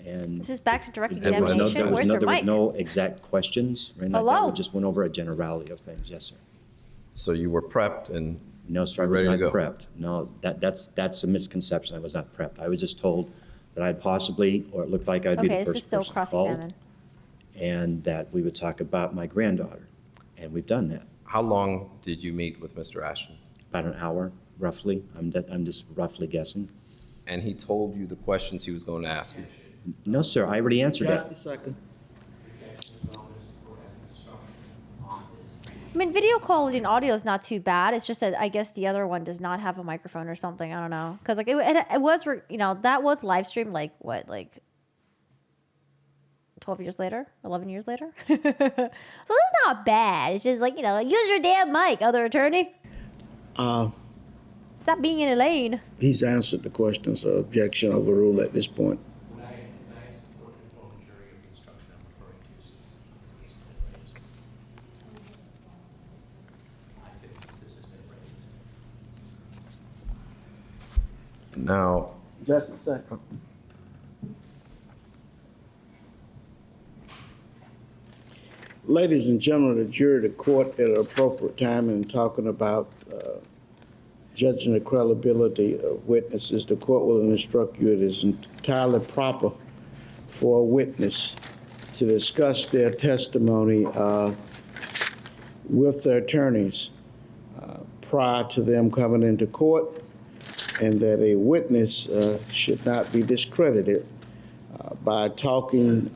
and. This is back to direct There was no- examination. there was Where's no- your There was mic? no exact questions, or anything like that. Hello? We just went over a generality of things, yes, sir. So you were prepped and No, sir, I You're was ready not to go. prepped. No, that's a misconception. I was not prepped. I was just told that I'd possibly, or it looked like I'd be Okay, the this is first still person called, cross-examined. and that we would talk about my granddaughter, and we've done that. how long did you meet with Mr. Ashton? About an hour, roughly. I'm just roughly guessing. And he told you the questions he was going to ask you? No, sir, I already answered Just a that. second. Objection as well as the court has an instruction on this. I mean, video quality and audio is not too bad. It's just that I guess the other one does not have a microphone or something. I don't know. Because like it was, that was live streamed like what, like 12 years later, 11 years later. So it's not bad. It's just like, use your damn mic, other attorney. Stop being in a lane. He's answered the question, so objection overruled at this point. When I asked the court to inform the jury of the instruction I'm referring to, I said this has been raised. Now, Just a second. Ladies and gentlemen, the jury, the court at an appropriate time in talking about judging the credibility of witnesses, the court will instruct you it is entirely proper for a witness to discuss their testimony with their attorneys prior to them coming into court, and that a witness should not be discredited by talking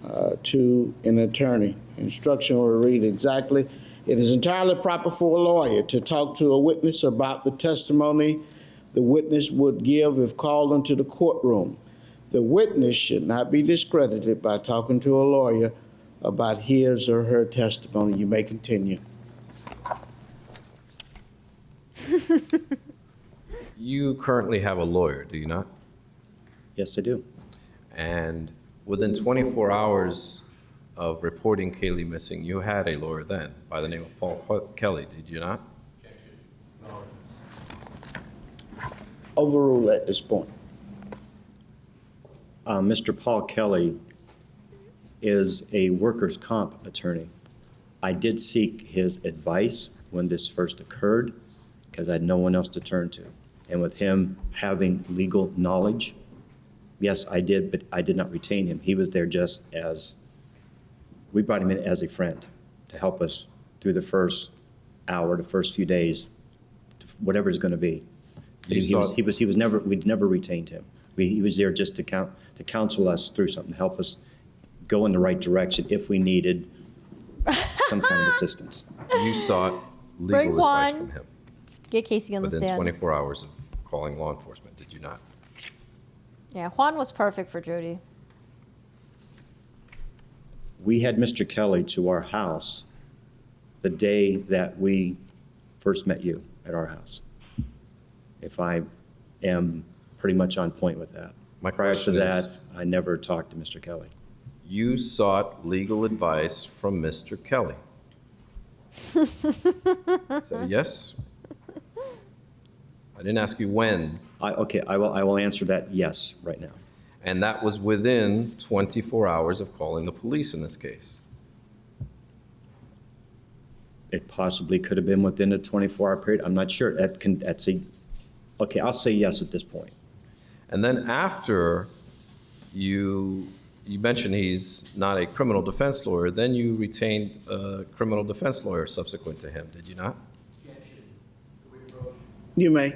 to an attorney. Instruction will read exactly, it is entirely proper for a lawyer to talk to a witness about the testimony the witness would give if called into the courtroom. The witness should not be discredited by talking to a lawyer about his or her testimony. You may continue. you currently have a lawyer, do you not? Yes, I do. And within 24 hours of reporting Kaylee missing, you had a lawyer then by the name of Paul Kelly, did you not? overruled at this point. Mr. Paul Kelly is a workers' comp attorney. I did seek his advice when this first occurred because I had no one else to turn to. And with him having legal knowledge, yes, I did, but I did not retain him. He was there just as, we brought him in as a friend to help us through the first hour, the first few days, whatever it's going to be. But You he was, saw- he was, he was never, we'd never retained him. He was there just to counsel us through something, help us go in the right direction if we needed some kind of assistance. You sought Bring legal advice Juan. from him Get Casey on the within stand. 24 hours of calling law enforcement, did you not? Yeah, Juan was perfect for Jody. We had Mr. Kelly to our house the day that we first met you at our house. If I am pretty much on point with that. My Prior to question that, is- I never talked to Mr. Kelly. You sought legal advice from Mr. Kelly. Is that a yes? I didn't ask you when, Okay, I will answer that yes right now. and that was within 24 hours of calling the police in this case. It possibly could have been within a 24-hour period. I'm not sure. Okay, I'll say yes at this point. And then after you mentioned he's not a criminal defense lawyer, then you retained a criminal defense lawyer subsequent to him, did you not? Objection. Can we approach? You may.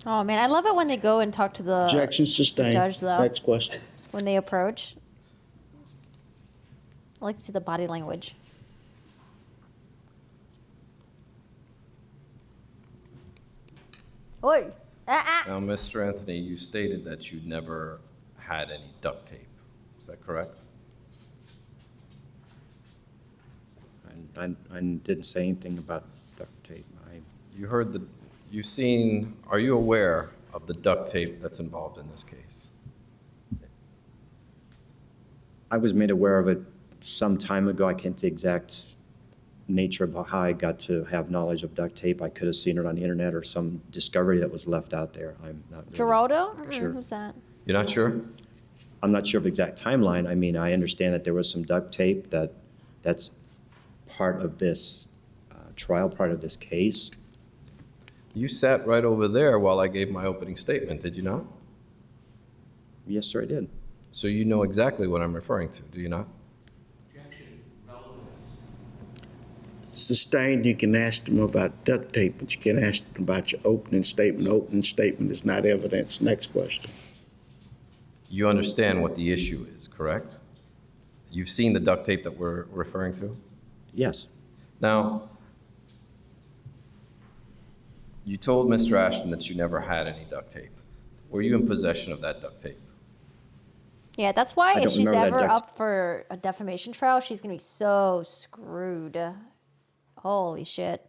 Oh man, I love it when they go and talk to the Objection sustained. judge, though. Next question. when they approach. I like to see the body language. Oi! Now, Mr. Anthony, you stated that you never had any duct tape. Is that correct? I didn't say anything about duct tape. You heard are you aware of the duct tape that's involved in this case? I was made aware of it some time ago. I can't the exact nature of how I got to have knowledge of duct tape. I could have seen it on the internet or some discovery that was left out there. I'm not really Geraldo? sure. Who's that? You're not sure? I'm not sure of the exact timeline. I mean, I understand that there was some duct tape that's part of this trial, part of this case. You sat right over there while I gave my opening statement, did you not? Yes, sir, I did. So you know exactly what I'm referring to, do you not? Objection. Relevance. Sustained, you can ask them about duct tape, but you can't ask them about your opening statement. Opening statement is not evidence. Next question. You understand what the issue is, correct? You've seen the duct tape that we're referring to? Yes. Now, you told Mr. Ashton that you never had any duct tape. Were you in possession of that duct tape? Yeah, that's why I if don't she's remember that ever duct- up for a defamation trial, she's gonna be so screwed. Holy shit.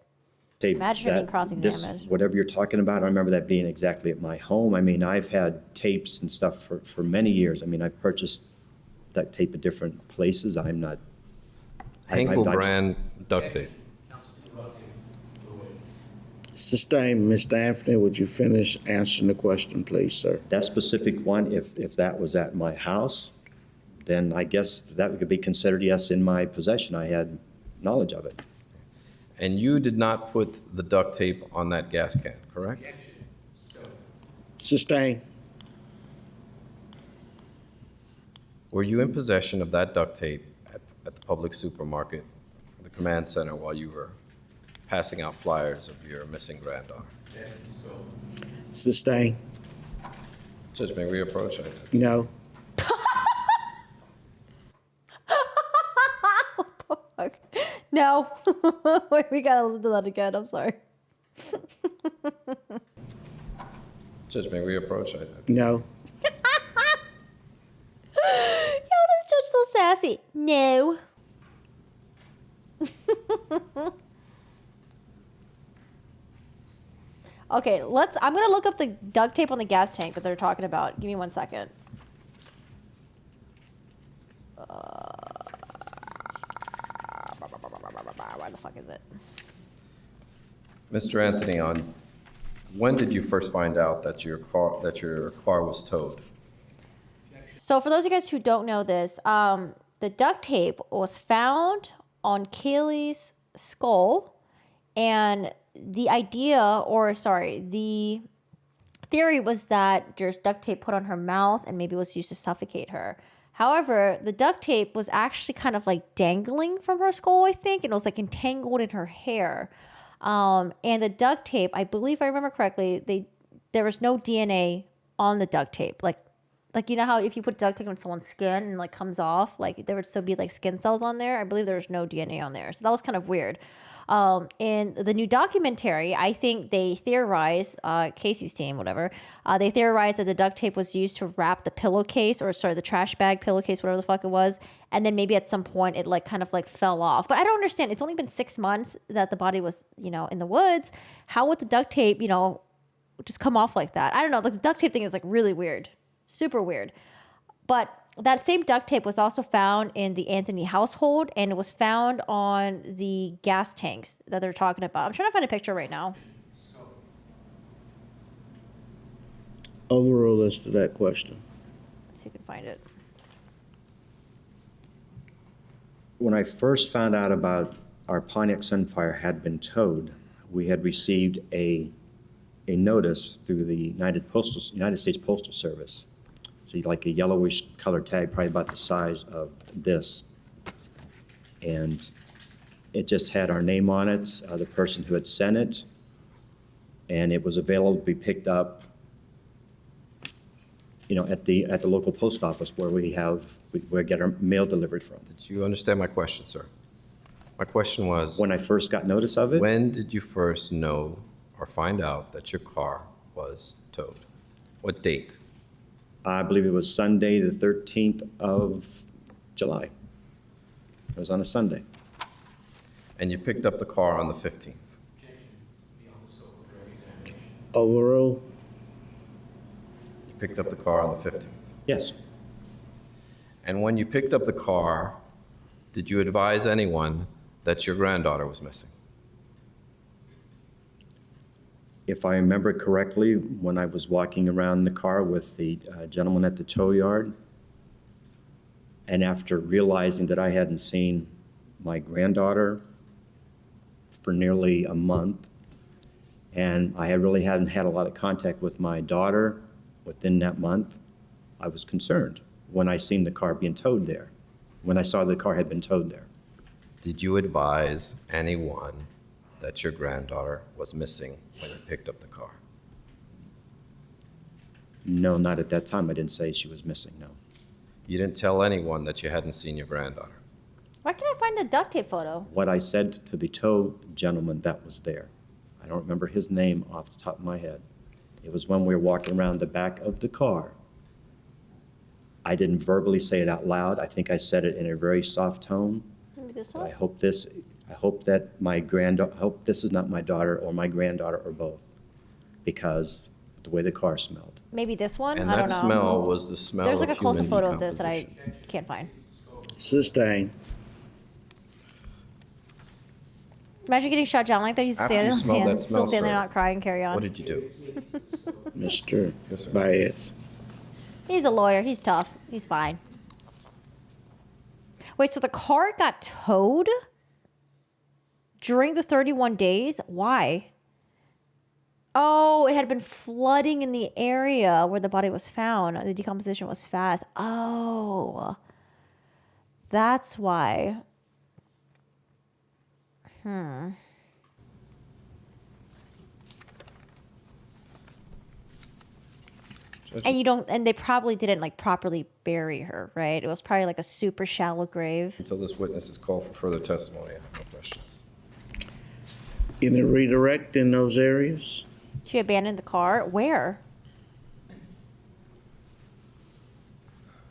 Tape Imagine her being that- cross-examined. this- Whatever you're talking about, I remember that being exactly at my home. I mean, I've had tapes and stuff for many years. I mean, I've purchased duct tape at different places. I'm not. Henkel I've- brand duct tape. Counsel interrupting the witness. Sustained, Mr. Anthony, would you finish answering the question, please, sir? That specific one, if that was at my house, then I guess that could be considered, yes, in my possession. I had knowledge of it. And you did not put the duct tape on that gas can, correct? Objection. Stone. Sustained. Were you in possession of that duct tape at the public supermarket, the command center, while you were passing out flyers of your missing granddaughter? Objection. Stone. Sustained. Judge, may we approach? No. Okay. No. Wait, we gotta listen to that again. I'm sorry. Judge, may we approach? No. Yo, this judge so sassy. No. Okay, I'm gonna look up the duct tape on the gas tank that they're talking about. Give me 1 second. Where the fuck is it? Mr. Anthony, when did you first find out that your car was towed? So for those of you guys who don't know this, the duct tape was found on Kaylee's skull, and the theory was that there's duct tape put on her mouth and maybe it was used to suffocate her. However, the duct tape was actually kind of like dangling from her skull, I think, and it was like entangled in her hair. And the duct tape, I believe if I remember correctly, there was no DNA on the duct tape. Like you know how if you put duct tape on someone's skin and like comes off, like there would still be like skin cells on there. I believe there was no DNA on there. So that was kind of weird. In the new documentary, I think they theorized, Casey's team, whatever, they theorized that the duct tape was used to wrap the the trash bag pillowcase, whatever the fuck it was. And then maybe at some point it like kind of like fell off. But I don't understand. It's only been 6 months that the body was, in the woods. How would the duct tape, just come off like that? I don't know. Like the duct tape thing is like really weird. Super weird. But that same duct tape was also found in the Anthony household, and it was found on the gas tanks that they're talking about. I'm trying to find a picture right now. Overall as to that question. Let's see if I can find it. When I first found out about our Pontiac Sunfire had been towed, we had received a notice through the United States Postal Service. See, like a yellowish color tag, probably about the size of this. And it just had our name on it, the person who had sent it, and it was available to be picked up, at the local post office where we get our mail delivered from. Did you understand my question, sir? My question was, When I first got notice of it, when did you first know or find out that your car was towed? What date? I believe it was Sunday, the 13th of July. It was on a Sunday. And you picked up the car on the 15th. Overall, You picked up the car on the 15th. Yes. And when you picked up the car, did you advise anyone that your granddaughter was missing? If I remember correctly, when I was walking around the car with the gentleman at the tow yard, and after realizing that I hadn't seen my granddaughter for nearly a month, and I really hadn't had a lot of contact with my daughter within that month, I was concerned when I seen the car being towed there, when I saw the car had been towed there. Did you advise anyone that your granddaughter was missing when you picked up the car? No, not at that time. I didn't say she was missing, no. You didn't tell anyone that you hadn't seen your granddaughter? Why can't I find a duct tape photo? What I said to the tow gentleman that was there, I don't remember his name off the top of my head. It was when we were walking around the back of the car. I didn't verbally say it out loud. I think I said it in a very soft tone. Maybe this I one? hope this is not my daughter or my granddaughter or both, because the way the car smelled. Maybe this one? And I that don't know. smell was the smell There's of like a closer human photo of this that I decomposition. can't find. Sustain. Imagine getting shot down like that. You After you smelled that still smell, stand there, sir, not crying, carry on. What did you do? Mr. Yes, sir. Baez. He's a lawyer. He's tough. He's fine. Wait, so the car got towed during the 31 days? Why? Oh, it had been flooding in the area where the body was found. The decomposition was fast. Oh, that's why. And they probably didn't like properly bury her, right? It was probably like a super shallow grave. Until this witness is called for further testimony, I have no questions. Any redirect in those areas? She abandoned the car. Where?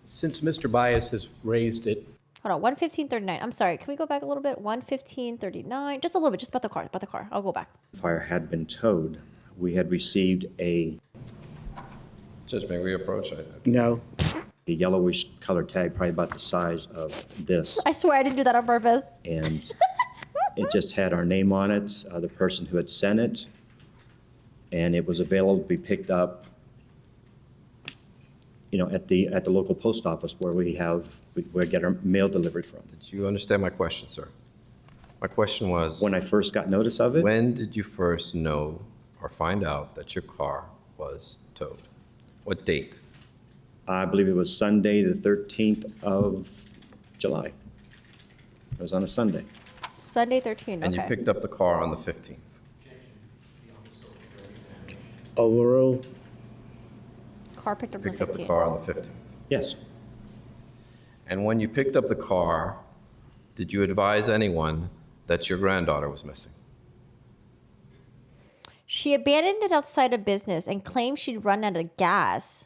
Since Mr. Bias has raised it, Hold on, 1:15:39. I'm sorry. Can we go back a little bit? 1:15:39. Just a little bit, just about the car. About the car. I'll go back. Fire had been towed. We had received a Judge, may we approach? No. yellowish color tag, probably about the size of this. I swear I didn't do that on purpose. And It just had our name on it, the person who had sent it, and it was available to be picked up, at the local post office where we get our mail delivered from. Did you understand my question, sir? My question was, When I first got notice of it, when did you first know or find out that your car was towed? What date? I believe it was Sunday, the 13th of July. It was on a Sunday. Sunday 13, And you okay. picked up the car on the 15th. Overruled. Car picked up on the Picked up the 15. car on the 15th. Yes. And when you picked up the car, did you advise anyone that your granddaughter was missing? She abandoned it outside a business and claimed she'd run out of gas.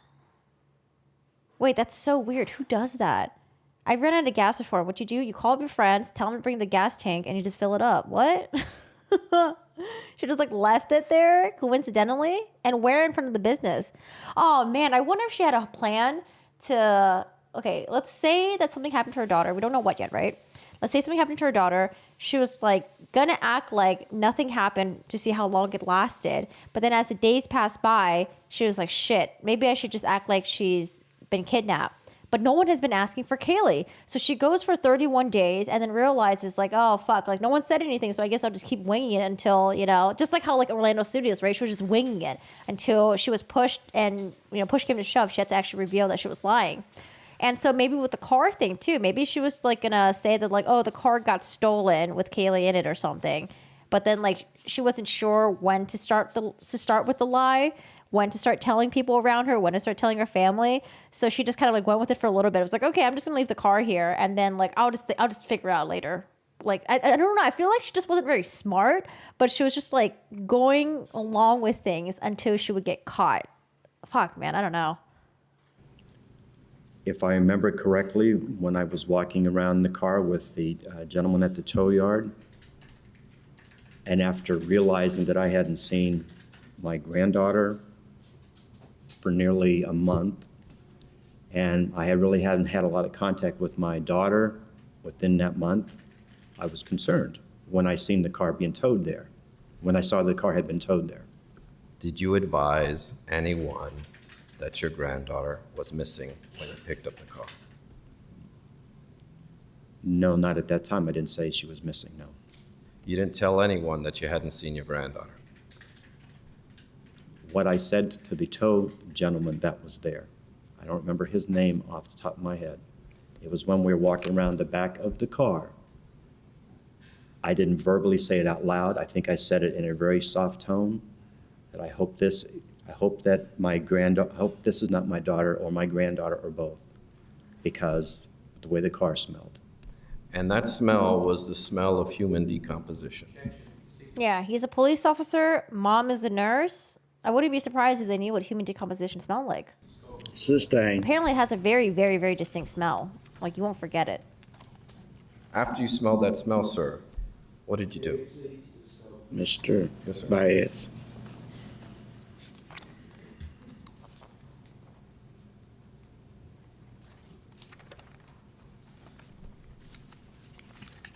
Wait, that's so weird. Who does that? I've run out of gas before. What you do, you call up your friends, tell them to bring the gas tank, and you just fill it up. What? She just left it there coincidentally, and where in front of the business? Oh man, I wonder if she had a plan to. Okay, let's say that something happened to her daughter. We don't know what yet, right? Let's say something happened to her daughter. She was gonna act like nothing happened to see how long it lasted. But then as the days passed by, she was like, shit, maybe I should just act like she's been kidnapped. But no one has been asking for Kaylee. So she goes for 31 days and then realizes oh, fuck, no one said anything. So I guess I'll just keep winging it until, just like how Orlando Studios, right? She was just winging it until she was pushed and, push came to shove. She had to actually reveal that she was lying. And so maybe with the car thing too, maybe she was gonna say that oh, the car got stolen with Kaylee in it or something. But then she wasn't sure when to start with the lie, when to start telling people around her, when to start telling her family. So she just kind of went with it for a little bit. It was okay, I'm just gonna leave the car here, and then I'll just figure it out later. I don't know. I feel like she just wasn't very smart, but she was just going along with things until she would get caught. Fuck, man, I don't know. If I remember correctly, when I was walking around the car with the gentleman at the tow yard, and after realizing that I hadn't seen my granddaughter for nearly a month, and I really hadn't had a lot of contact with my daughter within that month, I was concerned when I seen the car being towed there, when I saw the car had been towed there. Did you advise anyone that your granddaughter was missing when you picked up the car? No, not at that time. I didn't say she was missing, no. You didn't tell anyone that you hadn't seen your granddaughter? What I said to the tow gentleman that was there, I don't remember his name off the top of my head. It was when we were walking around the back of the car. I didn't verbally say it out loud. I think I said it in a very soft tone, that I hope this is not my daughter or my granddaughter or both, because of the way the car smelled. And that smell was the smell of human decomposition. Yeah, he's a police officer. Mom is a nurse. I wouldn't be surprised if they knew what human decomposition smelled like. Sustained. Apparently, it has a very, very, very distinct smell. You won't forget it. After you smelled that smell, sir, what did you do? Mr. Yes, sir. Baez.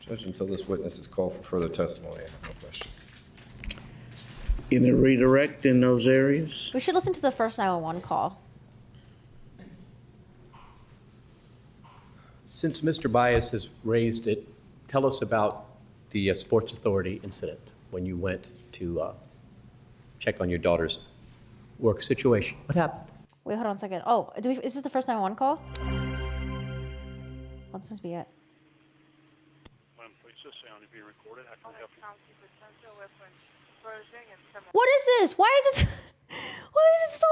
Judge, until this witness is called for further testimony, I have no questions. Any redirect in those areas? We should listen to the first 911 call. Since Mr. Bias has raised it, tell us about the Sports Authority incident when you went to check on your daughter's work situation. What happened? Wait, hold on a second. Oh, is this the first 911 call? What's supposed to be it? What is this? Why is it so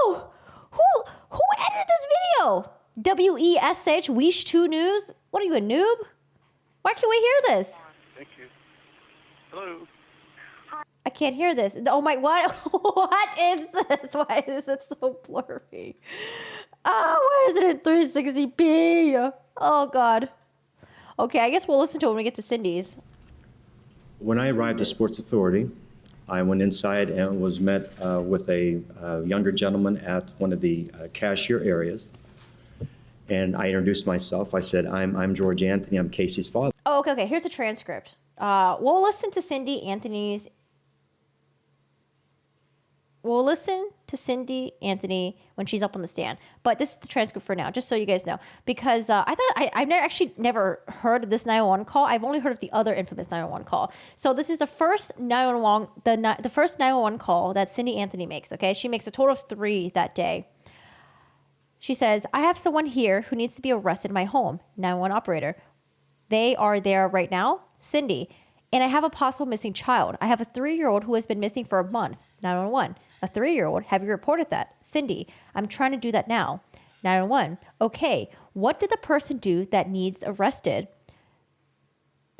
low? Who edited this video? WESH Weesh 2 News? What are you, a noob? Why can't we hear this? Thank you. Hello. I can't hear this. Oh my, what? What is this? Why is it so blurry? Oh, why is it in 360p? Oh God. Okay, I guess we'll listen to it when we get to Cindy's. When I arrived at Sports Authority, I went inside and was met with a younger gentleman at one of the cashier areas. And I introduced myself. I said, I'm George Anthony. I'm Casey's father. Oh, okay. Here's a transcript We'll listen to Cindy Anthony when she's up on the stand. But this is the transcript for now, just so you guys know. Because I've never heard of this 911 call. I've only heard of the other infamous 911 call. So this is the first 911, the first 911 call that Cindy Anthony makes, okay? She makes a total of 3 that day. She says, I have someone here who needs to be arrested in my home. 911 operator. They are there right now? Cindy. And I have a possible missing child. I have a 3-year-old who has been missing for a month. 911. A 3-year-old? Have you reported that? Cindy. I'm trying to do that now. 911. Okay. What did the person do that needs arrested?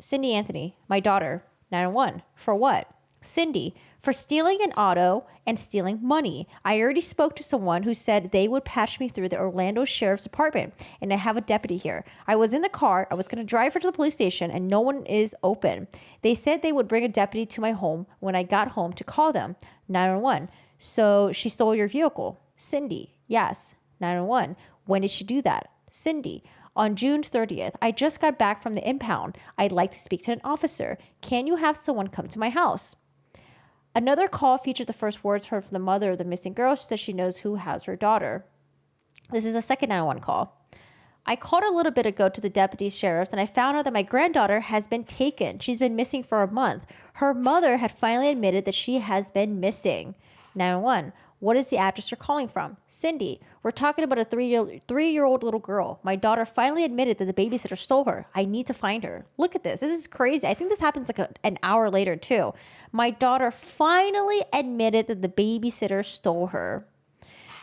Cindy Anthony. My daughter. 911. For what? Cindy. For stealing an auto and stealing money. I already spoke to someone who said they would patch me through the Orlando Sheriff's Department, and I have a deputy here. I was in the car. I was going to drive her to the police station, and no one is open. They said they would bring a deputy to my home when I got home to call them. 911. So she stole your vehicle? Cindy. Yes. 911. When did she do that? Cindy. On June 30th. I just got back from the impound. I'd like to speak to an officer. Can you have someone come to my house? Another call featured the first words heard from the mother of the missing girl. She says she knows who has her daughter. This is a second 911 call. I called a little bit ago to the deputy sheriffs and I found out that my granddaughter has been taken. She's been missing for a month. Her mother had finally admitted that she has been missing. 911. What is the address you're calling from? Cindy. We're talking about a 3-year-old little girl. My daughter finally admitted that the babysitter stole her. I need to find her. Look at this. This is crazy. I think this happens like an hour later too. My daughter finally admitted that the babysitter stole her.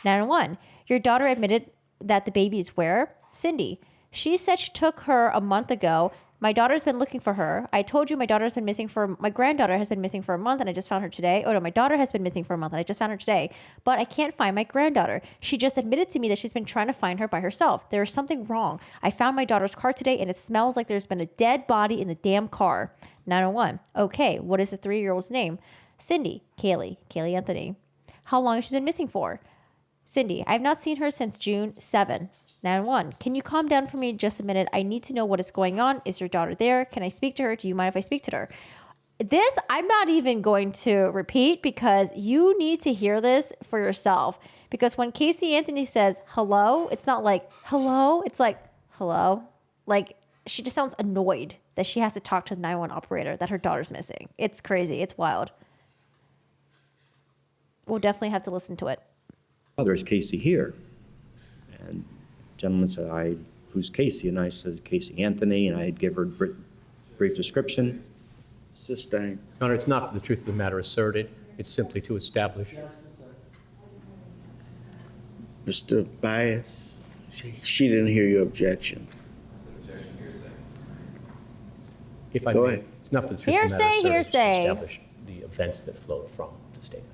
911. Your daughter admitted that the baby is where? Cindy. She said she took her a month ago. My daughter's been looking for her. I told you my granddaughter has been missing for a month and I just found her today. Oh no, my daughter has been missing for a month and I just found her today. But I can't find my granddaughter. She just admitted to me that she's been trying to find her by herself. There is something wrong. I found my daughter's car today and it smells like there's been a dead body in the damn car. 901. Okay, what is the 3-year-old's name? Cindy. Kaylee Anthony. How long has she been missing for? Cindy. I've not seen her since June 7. 911. Can you calm down for me just a minute? I need to know what is going on. Is your daughter there? Can I speak to her? Do you mind if I speak to her? This, I'm not even going to repeat because you need to hear this for yourself. Because when Casey Anthony says hello, it's not like hello. It's like hello. Like she just sounds annoyed that she has to talk to the 911 operator that her daughter's missing. It's crazy. It's wild. We'll definitely have to listen to it. Father, is Casey here? And the gentleman said, who's Casey? And I said, Casey Anthony, and I'd give her a brief description. Sustained. Your Honor, it's not for the truth of the matter asserted. It's simply to establish. Mr. Bias, she didn't hear your objection. If I Go may, ahead. it's not for the truth of the matter asserted. It's to Hearsay. establish the events that flowed from the statement.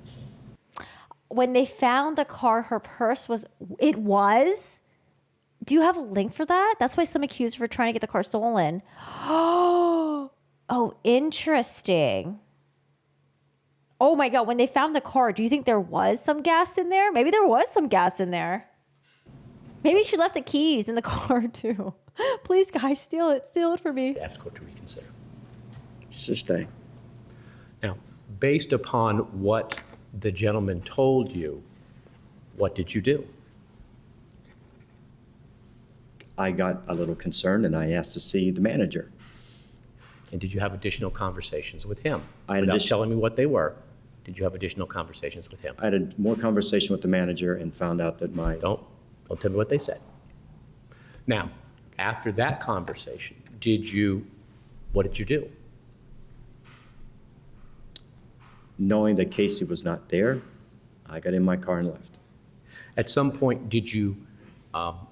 When they found the car, her purse was. Do you have a link for that? That's why some accused her for trying to get the car stolen. Oh, interesting. Oh my God, when they found the car, do you think there was some gas in there? Maybe there was some gas in there. Maybe she left the keys in the car too. Please, guys, steal it. Steal it for me. Ask the court to reconsider. Sustained. Now, based upon what the gentleman told you, what did you do? I got a little concerned and I asked to see the manager. And did you have additional conversations with him? I had Without addition- telling me what they were, did you have additional conversations with him? I had a more conversation with the manager and found out that Don't tell me what they said. Now, after that conversation, what did you do? knowing that Casey was not there, I got in my car and left. At some point, did you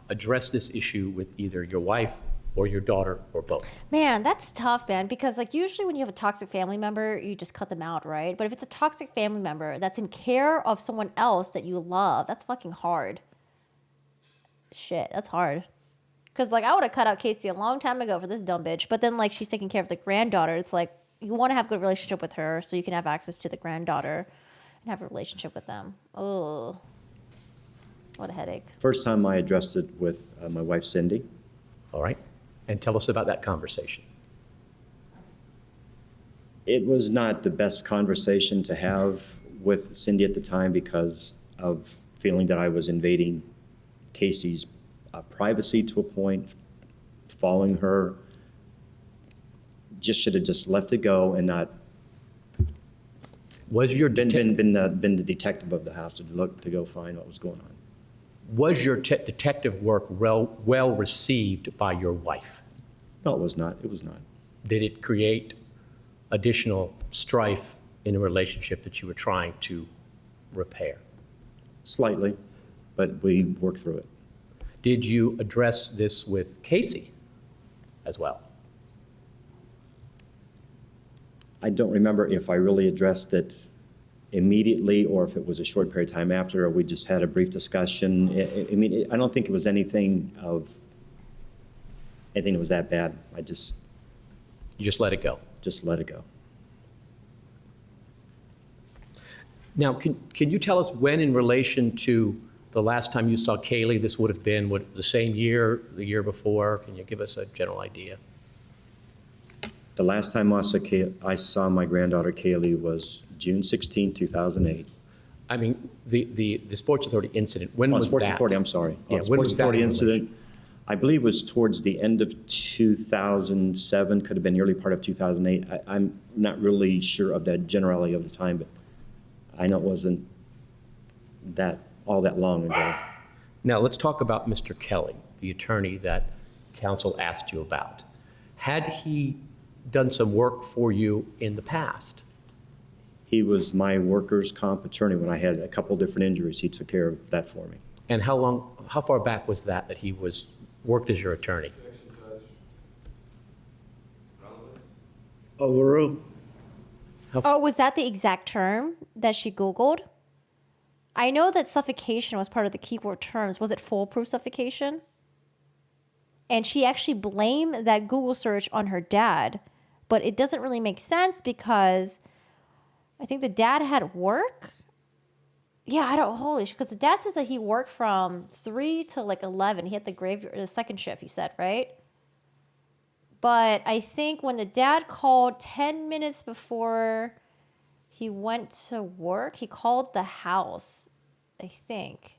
address this issue with either your wife or your daughter or both? Man, that's tough, man, because like usually when you have a toxic family member, you just cut them out, right? But if it's a toxic family member that's in care of someone else that you love, that's fucking hard. Shit, that's hard. Because like I would have cut out Casey a long time ago for this dumb bitch, but then like she's taking care of the granddaughter. It's like you want to have a good relationship with her so you can have access to the granddaughter and have a relationship with them. Oh, what a headache. First time I addressed it with my wife, Cindy. All right. And tell us about that conversation. It was not the best conversation to have with Cindy at the time because of feeling that I was invading Casey's privacy to a point, following her. Just should have just left it go and not Was your been detective the detective of the house to go find what was going on. detective work well received by your wife? No, it was not. It was not. Did it create additional strife in a relationship that you were trying to repair? Slightly, but we worked through it. Did you address this with Casey as well? I don't remember if I really addressed it immediately or if it was a short period of time after, or we just had a brief discussion. I don't think it was anything that was that bad. I just You just let it go? let it go. Now, can you tell us when, in relation to the last time you saw Kaylee, this would have been the same year, the year before? Can you give us a general idea? The last time I saw my granddaughter Kaylee was June 16, 2008. I mean, the Sports Authority incident, when On was Sports that? Authority, I'm sorry. Yeah, On when was Sports that Authority in incident, I believe was towards the end of 2007, could have been the early part of 2008. I'm not really sure of that generality of the time, but I know it wasn't all that long ago. Now, let's talk about Mr. Kelly, the attorney that counsel asked you about. Had he done some work for you in the past? He was my workers' comp attorney when I had a couple different injuries. He took care of that for me. And how far back was that he worked as your attorney? Overruled. Oh, was that the exact term that she Googled? I know that suffocation was part of the keyword terms. Was it foolproof suffocation? And she actually blamed that Google search on her dad. But it doesn't really make sense because I think the dad had work. Yeah, I don't, holy shit. Because the dad says that he worked from 3 to like 11. He had the second shift, he said, right? But I think when the dad called 10 minutes before he went to work, he called the house, I think.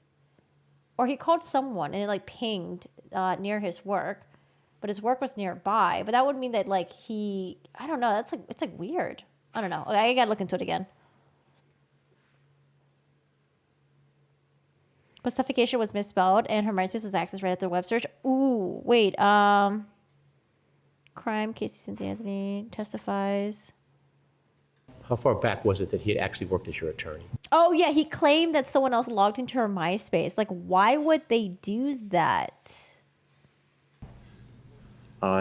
Or he called someone and it like pinged near his work. But his work was nearby. But that would mean that like I don't know, it's like weird. I don't know. I gotta look into it again. But suffocation was misspelled and her MySpace was accessed right after the web search. Ooh, wait. Crime, Casey Cynthia Anthony testifies. How far back was it that he had actually worked as your attorney? Oh yeah, he claimed that someone else logged into her MySpace. Like, why would they do that?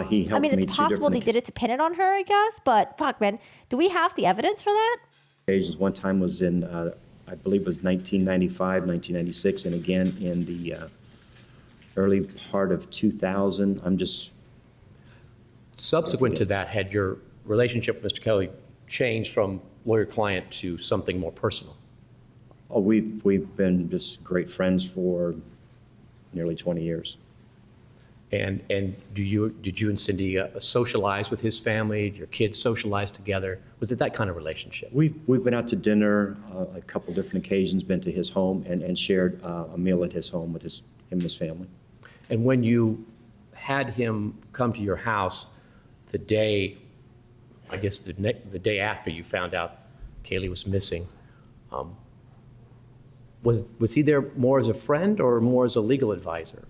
He helped me it's two possible they different did it to pin it on her, I guess. But fuck, man, do we have the evidence for that? occasions. One time was in, I believe it was 1995, 1996, and again in the early part of 2000. Subsequent to that, had your relationship with Mr. Kelly changed from lawyer-client to something more personal? Oh, we've been just great friends for nearly 20 years. And did you and Cindy socialize with his family? Did your kids socialize together? Was it that kind of relationship? We've been out to dinner a couple different occasions, been to his home and shared a meal at his home with him and his family. And when you had him come to your house the day, I guess the day after you found out Kaylee was missing, was he there more as a friend or more as a legal advisor?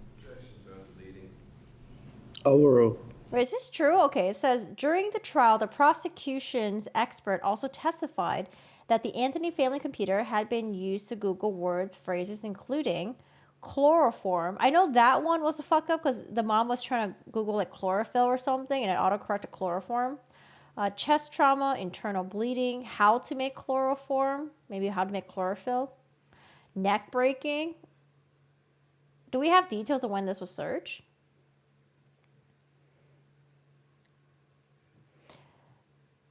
Overruled. Wait, is this true? Okay, it says during the trial, the prosecution's expert also testified that the Anthony family computer had been used to Google words, phrases, including chloroform. I know that one was a fuck up because the mom was trying to Google like chlorophyll or something and it autocorrected chloroform. Chest trauma, internal bleeding, how to make chloroform, maybe how to make chlorophyll, neck breaking. Do we have details of when this was searched?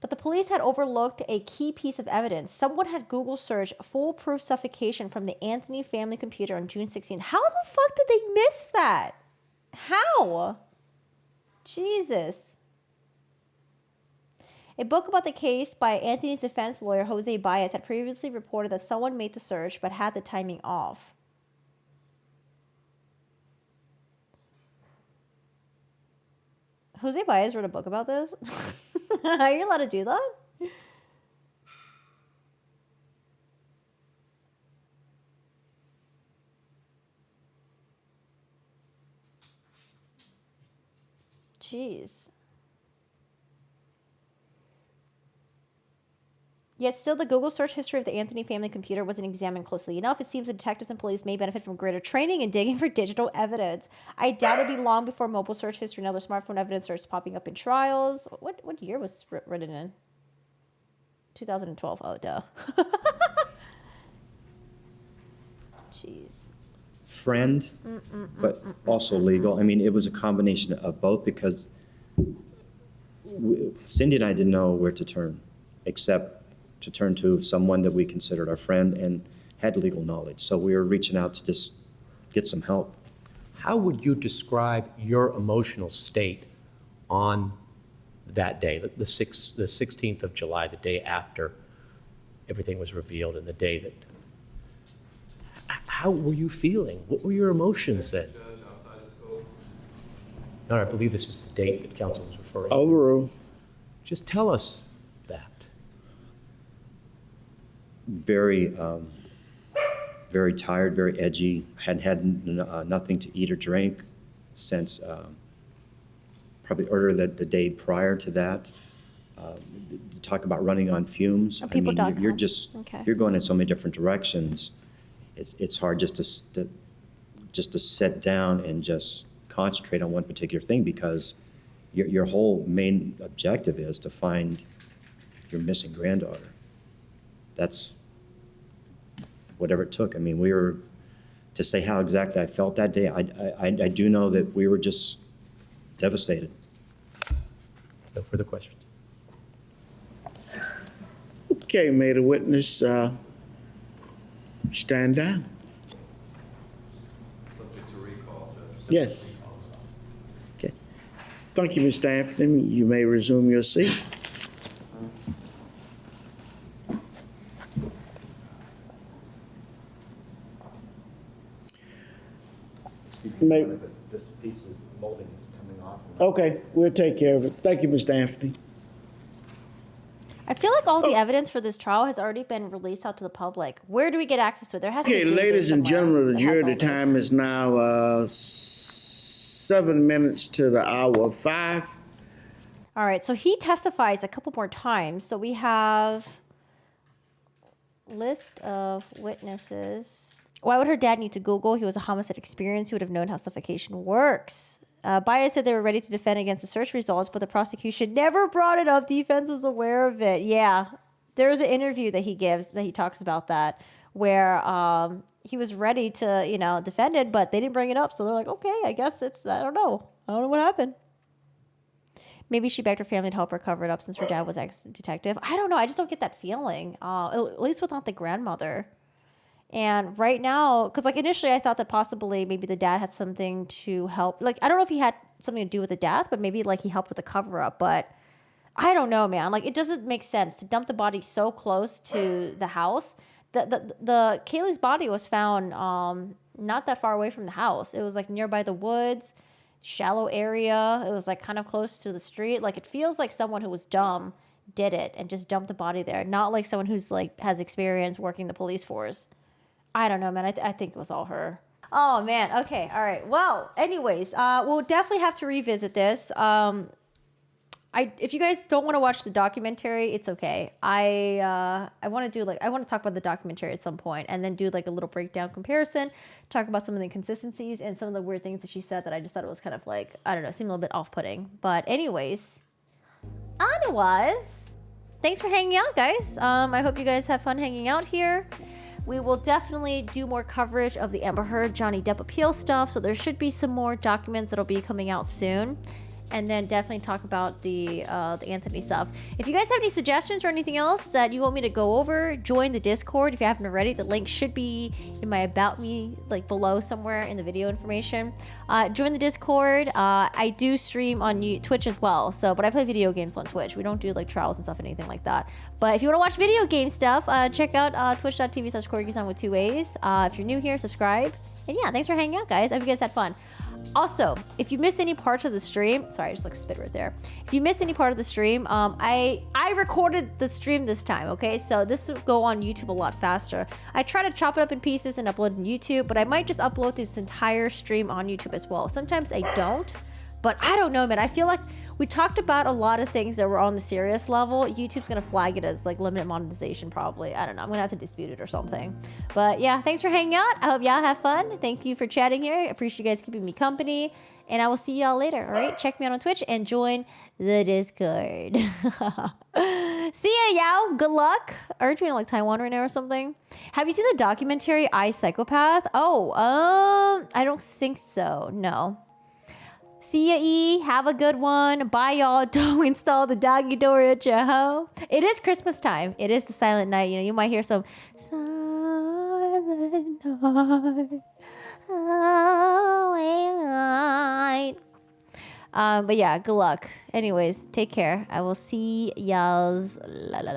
But the police had overlooked a key piece of evidence. Someone had Google searched foolproof suffocation from the Anthony family computer on June 16th. How the fuck did they miss that? How? Jesus. A book about the case by Anthony's defense lawyer, Jose Baez, had previously reported that someone made the search but had the timing off. Jose Baez wrote a book about this? Are you allowed to do that? Jeez. Yet still, the Google search history of the Anthony family computer wasn't examined closely enough. It seems that detectives and police may benefit from greater training in digging for digital evidence. I doubt it'd be long before mobile search history and other smartphone evidence starts popping up in trials. What year was written in? 2012. Oh, duh. Jeez. Friend, but also legal. I mean, it was a combination of both because Cindy and I didn't know where to turn, except to turn to someone that we considered our friend and had legal knowledge. So we were reaching out to just get some help. How would you describe your emotional state on that day, the 16th of July, the day after everything was revealed and the day that, how were you feeling? What were your emotions then? All right, I believe this is the date that counsel was referring to. Overruled. Just tell us that. Very, very tired, very edgy. Hadn't had nothing to eat or drink since probably earlier the day prior to that. Talk about running on fumes. I mean, People.com. you're just Okay. you're going in so many different directions. It's hard just to sit down and just concentrate on one particular thing because your whole main objective is to find your missing granddaughter. That's whatever it took. I mean, we were, to say how exactly I felt that day, I do know that we were just devastated. No further questions. Okay, may the witness stand down? Subject to recall, Judge. Yes. Okay. Thank you, Mr. Anthony. You may resume your seat. May- This piece of molding is coming off. Okay, we'll take care of it. Thank you, Mr. Anthony. I feel like all the evidence for this trial has already been released out to the public. Where do we get access to it? There has to be Okay, a database ladies and somewhere gentlemen of the that has jury, all the this. time is now 7 minutes to the hour of 5. All right, so he testifies a couple more times. So we have list of witnesses. Why would her dad need to Google? He was a homicide experienced. He would have known how suffocation works. Baez said they were ready to defend against the search results, but the prosecution never brought it up. Defense was aware of it. Yeah, there's an interview that he gives that he talks about that, where he was ready to, defend it, but they didn't bring it up. So they're like, okay, I guess I don't know what happened. Maybe she begged her family to help her cover it up since her dad was ex-detective. I don't know. I just don't get that feeling, at least without the grandmother. And right now, because initially I thought that possibly maybe the dad had something to help. I don't know if he had something to do with the death, but maybe he helped with the cover up. But I don't know, man. It doesn't make sense to dump the body so close to the house. The Kaylee's body was found not that far away from the house. It was nearby the woods, shallow area. It was kind of close to the street. It feels like someone who was dumb did it and just dumped the body there. Not like someone who's has experience working the police force. I don't know, man. I think it was all her. Oh, man. Okay. All right. Well, anyways, we'll definitely have to revisit this. If you guys don't want to watch the documentary, it's okay. I want to do I want to talk about the documentary at some point and then do a little breakdown comparison, talk about some of the inconsistencies and some of the weird things that she said that I just thought it was kind of I don't know, seemed a little bit off-putting. But otherwise, thanks for hanging out, guys. I hope you guys have fun hanging out here. We will definitely do more coverage of the Amber Heard, Johnny Depp appeal stuff, so there should be some more documents that'll be coming out soon. and then definitely talk about the Anthony stuff. If you guys have any suggestions or anything else that you want me to go over, join the Discord if you haven't already. The link should be in my About Me, like below somewhere in the video information. Join the Discord. I do stream on Twitch as well, but I play video games on Twitch. We don't do like trials and stuff, anything like that. But if you want to watch video game stuff, check out twitch.tv/Corgi-san with 2 A's. If you're new here, subscribe. And yeah, thanks for hanging out, guys. I hope you guys had fun. Also, if you missed any parts of the stream, sorry, I just like spit right there. If you missed any part of the stream, I recorded the stream this time, okay? So this will go on YouTube a lot faster. I try to chop it up in pieces and upload it on YouTube, but I might just upload this entire stream on YouTube as well. Sometimes I don't, but I don't know, man. I feel like we talked about a lot of things that were on the serious level. YouTube's gonna flag it as like limited monetization probably. I don't know. I'm gonna have to dispute it or something. But yeah, thanks for hanging out. I hope y'all have fun. Thank you for chatting here. I appreciate you guys keeping me company. And I will see y'all later, all right? Check me out on Twitch and join the Discord. See ya, Yao. Good luck. Aren't you in like Taiwan right now or something? Have you seen the documentary I, Psychopath? Oh, I don't think so. No. See ya, E. Have a good one. Bye, y'all. Don't install the doggy door at your home. It is Christmas time. It is the silent night. You know, you might hear some silent night. But yeah, good luck. Anyways, take care. I will see y'all's later.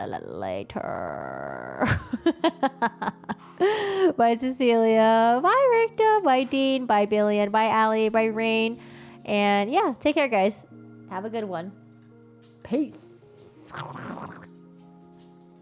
Bye, Cecilia. Bye, Richter. Bye, Dean. Bye, Billion. Bye, Allie. Bye, Rain. And yeah, take care, guys. Have a good one. Peace.